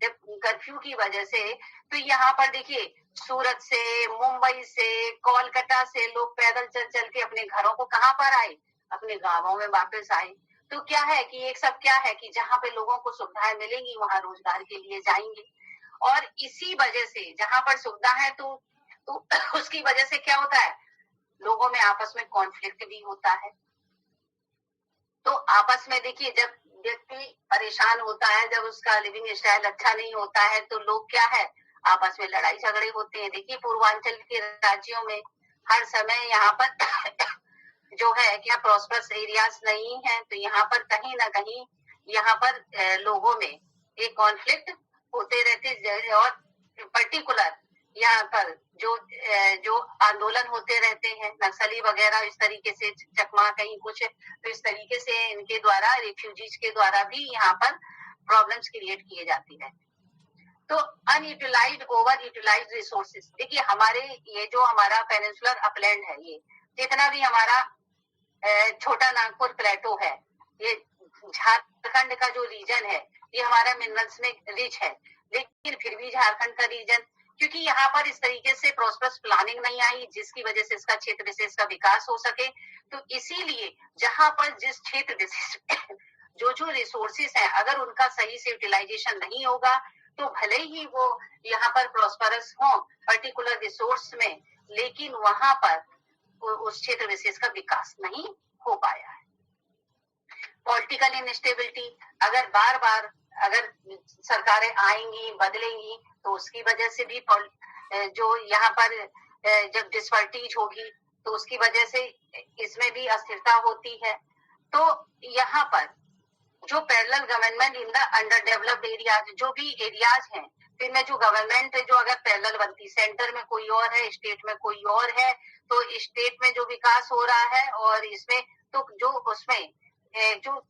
जब कर्फ्यू की वजह से, तो यहाँ पर देखिए सूरत से, मुंबई से, कोलकाता से लोग पैदल चल चल के अपने घरों को कहाँ पर आए, अपने गांवों में वापस आए। तो क्या है कि एक सब क्या है कि जहाँ पे लोगों को सुविधाएं मिलेंगी वहां रोजगार के लिए जाएंगे, और इसी वजह से जहां पर सुविधा है तो उसकी वजह से क्या होता है, लोगों में आपस में कॉन्फ्लिक्ट भी होता है। तो आपस में देखिए जब व्यक्ति परेशान होता है, जब उसका लिविंग स्टाइल अच्छा नहीं होता है, तो लोग क्या है आपस में लड़ाई झगड़े होते हैं। देखिए पूर्वांचल के राज्यों में हर समय यहाँ पर जो है क्या प्रॉस्परस एरियाज नहीं है, तो यहाँ पर कहीं ना कहीं यहाँ पर लोगों में एक कॉन्फ्लिक्ट होते रहते, और पर्टिकुलर यहाँ पर जो आंदोलन होते रहते हैं नक्सली वगैरह, इस तरीके से चकमा कहीं कुछ, तो इस तरीके से इनके द्वारा, रिफ्यूजीज के द्वारा भी यहाँ पर प्रॉब्लम्स क्रिएट किए जाती है। तो अनयूटिलाइज्ड, ओवर यूटिलाइज्ड रिसोर्सेज, देखिए हमारे ये जो हमारा पेनिनसुलर अपलैंड है, ये जितना भी हमारा छोटा नागपुर प्लेटो है, ये झारखंड का जो रीजन है, ये हमारा मिनरल्स में रिच है, लेकिन फिर भी झारखंड का रीजन, क्योंकि यहाँ पर इस तरीके से प्रॉस्परस प्लानिंग नहीं आई जिसकी वजह से इसका क्षेत्र विशेष का विकास हो सके। तो इसीलिए जहां पर जिस क्षेत्र विशेष जो रिसोर्सेस हैं, अगर उनका सही से यूटिलाइजेशन नहीं होगा तो भले ही वो यहाँ पर प्रॉस्परस हो पर्टिकुलर रिसोर्स में, लेकिन वहां पर उस क्षेत्र विशेष का विकास नहीं हो पाया है। पॉलिटिकल इनस्टेबिलिटी, अगर बार बार अगर सरकारें आएंगी बदलेंगी तो उसकी वजह से भी जो यहाँ पर जब डिस्पर्टीज होगी तो उसकी वजह से इसमें भी अस्थिरता होती है। तो यहाँ पर जो parallel government in the under developed areas, जो भी एरियाज हैं, फिर में जो गवर्नमेंट है जो अगर पैरेलल बनती, सेंटर में कोई और है, स्टेट में कोई और है, तो स्टेट में जो विकास हो रहा है और इसमें तो जो उसमें जो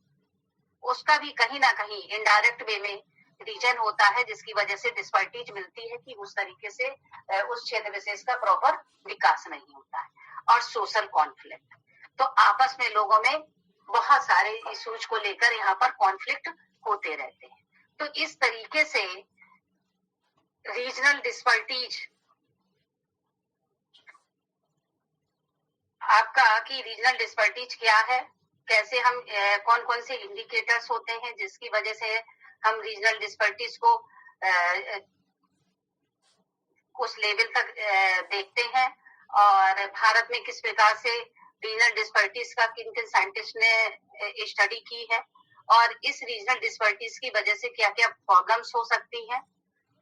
उसका भी कहीं ना कहीं इनडायरेक्ट वे में रीजन होता है, जिसकी वजह से डिस्पर्टीज मिलती है कि उस तरीके से उस क्षेत्र विशेष का प्रॉपर विकास नहीं होता है। और सोशल कॉन्फ्लिक्ट, तो आपस में लोगों में बहुत सारे इश्यूज को लेकर यहाँ पर कॉन्फ्लिक्ट होते रहते हैं। तो इस तरीके से रीजनल डिस्पर्टीज आपका कि रीजनल डिस्पर्टीज क्या है, कैसे हम कौन कौन से इंडिकेटर्स होते हैं जिसकी वजह से हम रीजनल डिस्पर्टीज को उस लेवल तक देखते हैं, और भारत में किस प्रकार से रीजनल डिस्पर्टीज का किन किन साइंटिस्ट ने स्टडी की है, और इस रीजनल डिस्पर्टीज की वजह से क्या क्या प्रॉब्लम्स हो सकती हैं।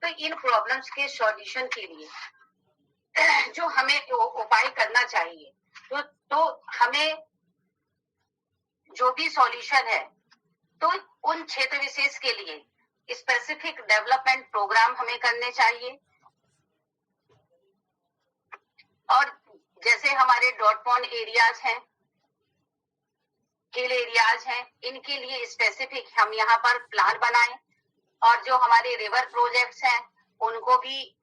तो इन प्रॉब्लम्स के सॉल्यूशन के लिए जो हमें उपाय करना चाहिए, तो हमें जो भी सॉल्यूशन है तो उन क्षेत्र विशेष के लिए स्पेसिफिक डेवलपमेंट प्रोग्राम हमें करने चाहिए। और जैसे हमारे डॉट पॉन्ड एरियाज हैं, हिल एरियाज हैं, इनके लिए स्पेसिफिक हम यहाँ पर प्लान बनाएं, और जो हमारे रिवर प्रोजेक्ट्स हैं उनको भी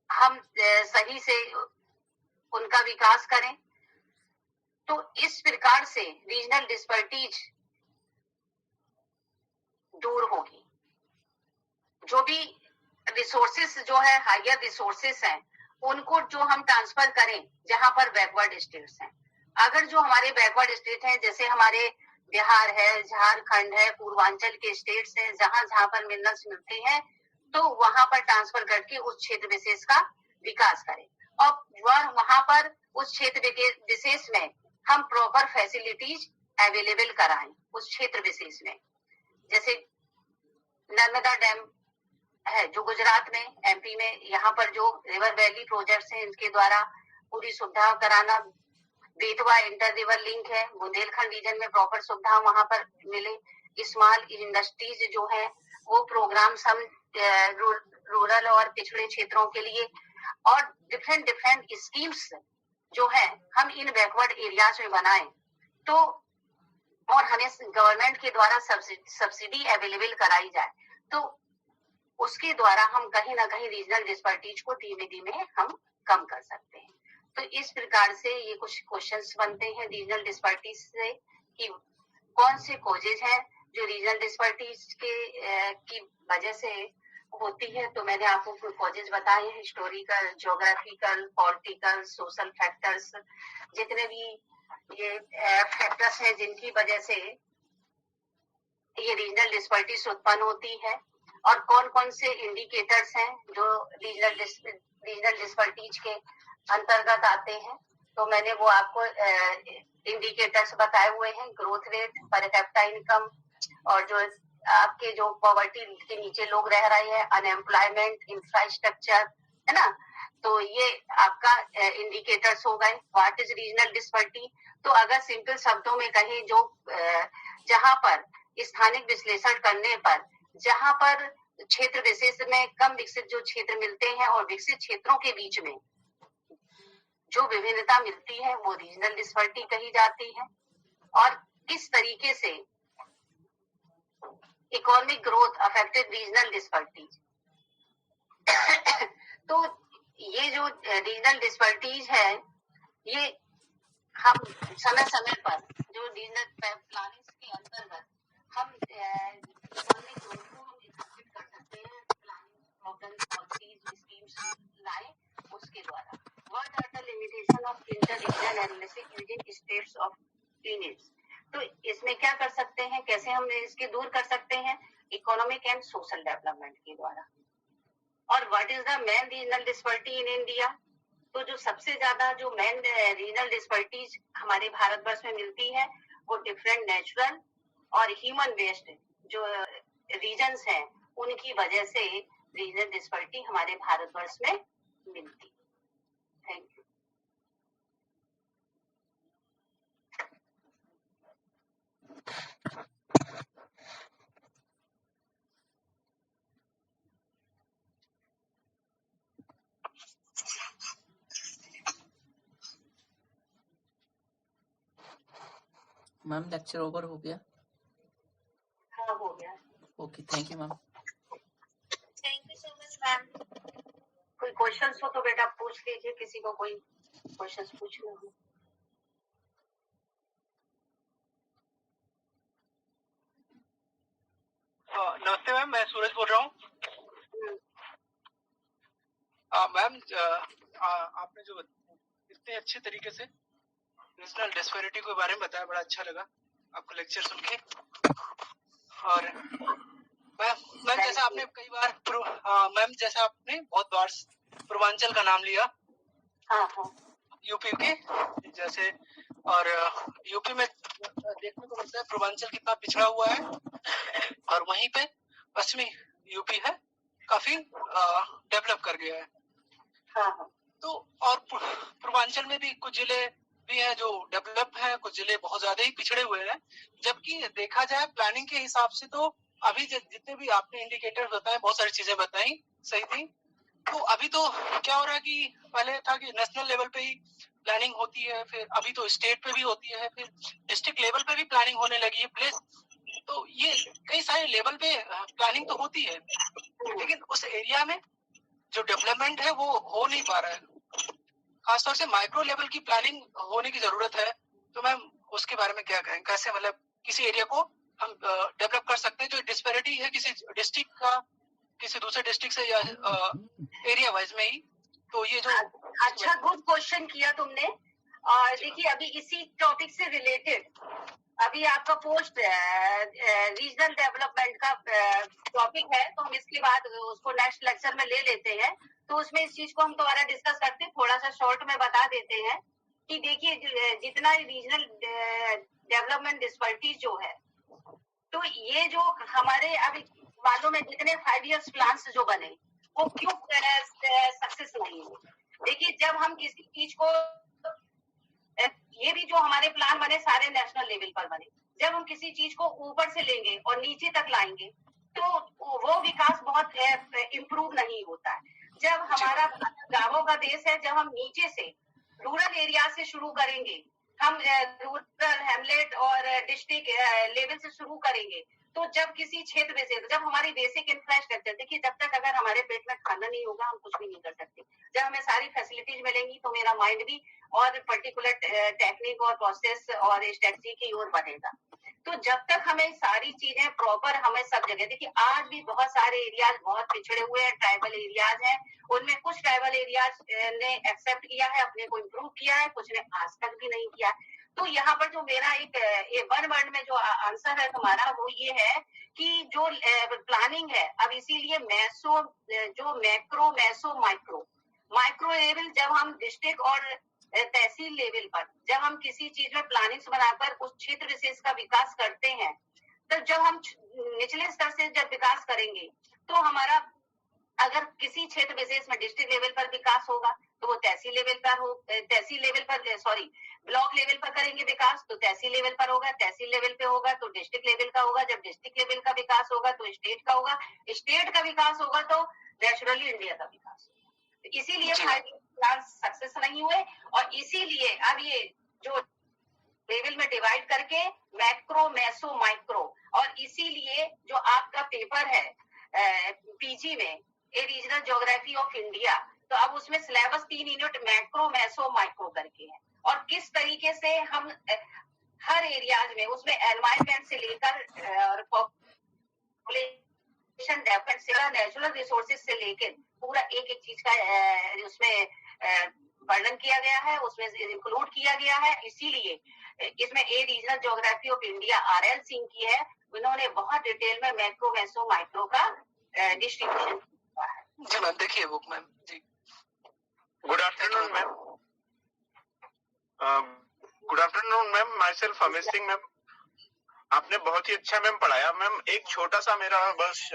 हम सही से उनका विकास करें। तो इस प्रकार से रीजनल डिस्पर्टीज दूर होगी। जो भी रिसोर्सेस जो है, हायर रिसोर्सेस हैं, उनको जो हम ट्रांसफर करें जहां पर बैकवर्ड स्टेट्स हैं। अगर जो हमारे बैकवर्ड स्टेट हैं, जैसे हमारे बिहार है, झारखंड है, पूर्वांचल के स्टेट्स हैं, जहां जहां पर मिनरल्स मिलते हैं, तो वहां पर ट्रांसफर करके उस क्षेत्र विशेष का विकास करें, और वहां पर उस क्षेत्र विशेष में हम प्रॉपर फैसिलिटीज अवेलेबल कराएं उस क्षेत्र विशेष में। जैसे नर्मदा डैम है जो गुजरात में, एमपी में, यहाँ पर जो रिवर वैली प्रोजेक्ट्स हैं इनके द्वारा पूरी सुविधा कराना। बेतवा इंटर रिवर लिंक है, बुंदेलखंड रीजन में प्रॉपर सुविधा वहां पर मिले। स्मॉल इंडस्ट्रीज जो है वो प्रोग्राम्स हम रूरल और पिछड़े क्षेत्रों के लिए, और डिफरेंट स्कीम्स जो है हम इन बैकवर्ड एरियाज में बनाएं, तो और हमें गवर्नमेंट के द्वारा सब्सिडी अवेलेबल कराई जाए, तो उसके द्वारा हम कहीं ना कहीं रीजनल डिस्पर्टीज को धीमे धीमे हम कम कर सकते हैं। तो इस प्रकार से ये कुछ क्वेश्चंस बनते हैं रीजनल डिस्पर्टीज से कि कौन से कॉजेज हैं जो रीजनल डिस्पर्टीज के की वजह से होती है। तो मैंने आपको कुछ कॉजेज बताए हैं, historical, geographical, political, social factors, जितने भी ये फैक्टर्स हैं जिनकी वजह से ये रीजनल डिस्पर्टीज उत्पन्न होती है, और कौन कौन से इंडिकेटर्स हैं जो रीजनल डिस्पर्टीज के अंतर्गत आते हैं। तो मैंने वो आपको इंडिकेटर्स बताए हुए हैं, growth rate, per capita income, और जो आपके जो पॉवर्टी के नीचे लोग रह रहे हैं, अनएम्प्लॉयमेंट, इंफ्रास्ट्रक्चर, है ना। तो ये आपका इंडिकेटर्स हो गए। व्हाट इज रीजनल डिस्पर्टी, तो अगर सिंपल शब्दों में कहें, जो जहां पर स्थानिक विश्लेषण करने पर जहां पर क्षेत्र विशेष में कम विकसित जो क्षेत्र मिलते हैं और विकसित क्षेत्रों के बीच में जो विभिन्नता मिलती है वो रीजनल डिस्पर्टी कही जाती है। और किस तरीके से इकोनॉमिक ग्रोथ अफेक्टेड रीजनल डिस्पर्टीज। तो ये जो रीजनल डिस्पर्टीज है, ये हम समय समय पर जो रीजनल प्लानिंग के अंतर्गत हम इकोनॉमिक ग्रोथ को हम इफेक्टेड कर सकते हैं, प्लानिंग प्रॉब्लम्स, पॉलिसीज, स्कीम्स लाए उसके द्वारा। What are the limitation of inter regional analysis using states of units. तो इसमें क्या कर सकते हैं, कैसे हम इसके दूर कर सकते हैं, इकोनॉमिक एंड सोशल डेवलपमेंट के द्वारा। और what is the main regional disparity in India, तो जो सबसे ज्यादा जो मेन रीजनल डिस्पर्टीज हमारे भारतवर्ष में मिलती है वो डिफरेंट नेचुरल और ह्यूमन बेस्ड जो रीजन्स हैं उनकी वजह से रीजनल डिस्पर्टी हमारे भारतवर्ष में मिलती। Thank you. Ma'am lecture over हो गया? हाँ हो गया। Okay, thank you ma'am. Thank you so much ma'am. कोई क्वेश्चंस हो तो बेटा पूछ लीजिए, किसी को कोई क्वेश्चंस पूछना हो। नमस्ते मैम, मैं सूरज बोल रहा हूँ। मैम आपने जो इतने अच्छे तरीके से रीजनल डिस्पैरिटी के बारे में बताया, बड़ा अच्छा लगा आपका लेक्चर सुन के। और मैम जैसा आपने कई बार मैम जैसा आपने बहुत बार पूर्वांचल का नाम लिया, यूपी के जैसे, और यूपी में देखने को मिलता है पूर्वांचल कितना पिछड़ा हुआ है, और वहीं पे पश्चिमी यूपी है काफी डेवलप कर गया है। तो और पूर्वांचल में भी कुछ जिले भी हैं जो डेवलप हैं, कुछ जिले बहुत ज्यादा ही पिछड़े हुए हैं। जबकि देखा जाए प्लानिंग के हिसाब से तो अभी जितने भी आपने इंडिकेटर बताए, बहुत सारी चीजें बताई सही थी। तो अभी तो क्या हो रहा है कि पहले था कि नेशनल लेवल पे ही प्लानिंग होती है, फिर अभी तो स्टेट पे भी होती है, फिर डिस्ट्रिक्ट लेवल पे भी प्लानिंग होने लगी है प्लेस। तो ये कई सारे लेवल पे प्लानिंग तो होती है, लेकिन उस एरिया में जो डेवलपमेंट है वो हो नहीं पा रहा है। खासतौर से माइक्रो लेवल की प्लानिंग होने की जरूरत है। तो मैम उसके बारे में क्या कहें, कैसे मतलब किसी एरिया को हम डेवलप कर सकते हैं जो डिस्पैरिटी है किसी डिस्ट्रिक्ट का किसी दूसरे डिस्ट्रिक्ट से या एरिया वाइज में ही। तो ये जो अच्छा, गुड क्वेश्चन किया तुमने। और देखिए अभी इसी टॉपिक से रिलेटेड अभी आपका पोस्ट रीजनल डेवलपमेंट का टॉपिक है, तो हम इसके बाद उसको नेक्स्ट लेक्चर में ले लेते हैं। तो उसमें इस चीज को हम दोबारा डिस्कस करते हैं। थोड़ा सा शॉर्ट में बता देते हैं कि देखिए जितना रीजनल डेवलपमेंट डिस्पैरिटीज जो है, तो ये जो हमारे अभी मालूम है जितने 5 years प्लान्स जो बने वो क्यों सक्सेस नहीं हुए। देखिए जब हम किसी चीज को, ये भी जो हमारे प्लान बने सारे नेशनल लेवल पर बने, जब हम किसी चीज को ऊपर से लेंगे और नीचे तक लाएंगे तो वो विकास बहुत इम्प्रूव नहीं होता है। जब हमारा गांवों का देश है, जब हम नीचे से रूरल एरिया से शुरू करेंगे, हम रूरल हेमलेट और डिस्ट्रिक्ट लेवल से शुरू करेंगे, तो जब किसी क्षेत्र में से, जब हमारी बेसिक इंफ्रास्ट्रक्चर, देखिए जब तक अगर हमारे पेट में खाना नहीं होगा हम कुछ भी नहीं कर सकते। जब हमें सारी फैसिलिटीज मिलेंगी तो मेरा माइंड भी और पर्टिकुलर टेक्निक और प्रोसेस और स्ट्रेटजी की ओर बढ़ेगा। तो जब तक हमें सारी चीजें प्रॉपर, हमें सब जगह, देखिए आज भी बहुत सारे एरियाज बहुत पिछड़े हुए हैं, ट्राइबल एरियाज हैं, उनमें कुछ ट्राइबल एरियाज ने एक्सेप्ट किया है, अपने को इम्प्रूव किया है, कुछ ने आज तक भी नहीं किया। तो यहाँ पर जो मेरा एक वन वर्ड में जो आंसर है तुम्हारा वो ये है कि जो प्लानिंग है, अब इसीलिए मैसो, जो मैक्रो, मैसो, माइक्रो लेवल, जब हम डिस्ट्रिक्ट और तहसील लेवल पर जब हम किसी चीज में प्लानिंग्स बनाकर उस क्षेत्र विशेष का विकास करते हैं, तो जब हम निचले स्तर से जब विकास करेंगे तो हमारा, अगर किसी क्षेत्र विशेष में डिस्ट्रिक्ट लेवल पर विकास होगा तो वो तहसील लेवल पर हो, तहसील लेवल पर सॉरी ब्लॉक लेवल पर करेंगे विकास तो तहसील लेवल पर होगा, तहसील लेवल पे होगा तो डिस्ट्रिक्ट लेवल का होगा, जब डिस्ट्रिक्ट लेवल का विकास होगा तो स्टेट का होगा, स्टेट का विकास होगा तो नेचुरली इंडिया का विकास होगा। इसीलिए प्लान सक्सेस नहीं हुए, और इसीलिए अब ये जो लेवल में डिवाइड करके मैक्रो, मैसो, माइक्रो, और इसीलिए जो आपका पेपर है पीजी में ए रीजनल ज्योग्राफी ऑफ इंडिया, तो अब उसमें सिलेबस 3 यूनिट मैक्रो, मैसो, माइक्रो करके है, और किस तरीके से हम हर एरियाज में उसमें एनवायरमेंट से लेकर पॉपुलेशन डेवलपमेंट से, नेचुरल रिसोर्सेज से लेकर पूरा एक एक चीज का उसमें वर्णन किया गया है, उसमें इंक्लूड किया गया है। इसीलिए इसमें ए regional geography of India RL Singh की है, उन्होंने बहुत डिटेल में मैक्रो, मैसो, माइक्रो का डिस्ट्रीब्यूशन किया है। जी मैम, देखिए बुक मैम जी। Good afternoon ma'am. Good afternoon ma'am, my self Amit Singh ma'am. आपने बहुत ही अच्छा मैम पढ़ाया मैम। एक छोटा सा मेरा बस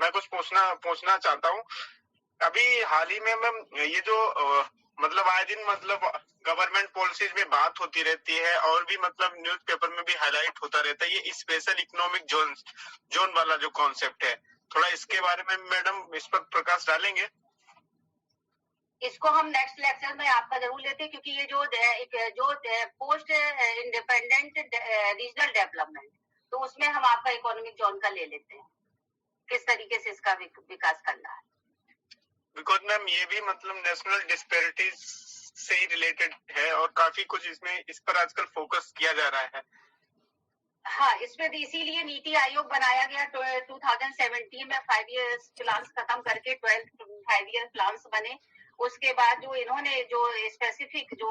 मैं कुछ पूछना चाहता हूँ। अभी हाल ही में मैम ये जो मतलब आए दिन मतलब गवर्नमेंट पॉलिसीज में बात होती रहती है और भी मतलब न्यूज़पेपर में भी हाईलाइट होता रहता है, ये स्पेशल इकोनॉमिक जोन वाला जो कॉन्सेप्ट है, थोड़ा इसके बारे में मैडम इस पर प्रकाश डालेंगे? इसको हम नेक्स्ट लेक्चर में आपका जरूर लेते हैं, क्योंकि ये जो पोस्ट इंडिपेंडेंट रीजनल डेवलपमेंट, तो उसमें हम आपका इकोनॉमिक जोन का ले लेते हैं, किस तरीके से इसका विकास करना है। बिकॉज मैम ये भी मतलब नेशनल डिस्पैरिटीज से ही रिलेटेड है और काफी कुछ इसमें इस पर आजकल फोकस किया जा रहा है। हाँ, इसमें इसीलिए नीति आयोग बनाया गया 2017 में 5 ईयर्स प्लान खत्म करके 12 5 ईयर प्लान बने। उसके बाद जो इन्होंने जो स्पेसिफिक जो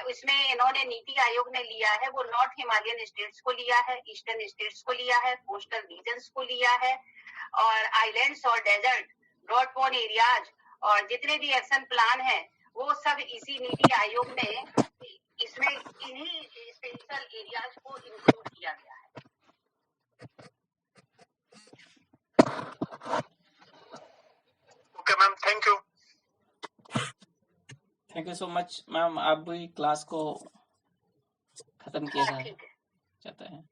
इसमें इन्होंने नीति आयोग ने लिया है वो नॉर्थ हिमालयन स्टेट्स को लिया है, ईस्टर्न स्टेट्स को लिया है, कोस्टल रीजन्स को लिया है, और आइलैंड्स और डेजर्ट, ब्रॉड पोन एरियाज और जितने भी एक्शन प्लान है वो सब इसी नीति आयोग ने इसमें इन्हीं स्पेशल एरियाज को इंक्लूड किया गया है। Okay ma'am, thank you. Thank you so much ma'am, आप भी क्लास को खत्म किया ठीक है। जाता है।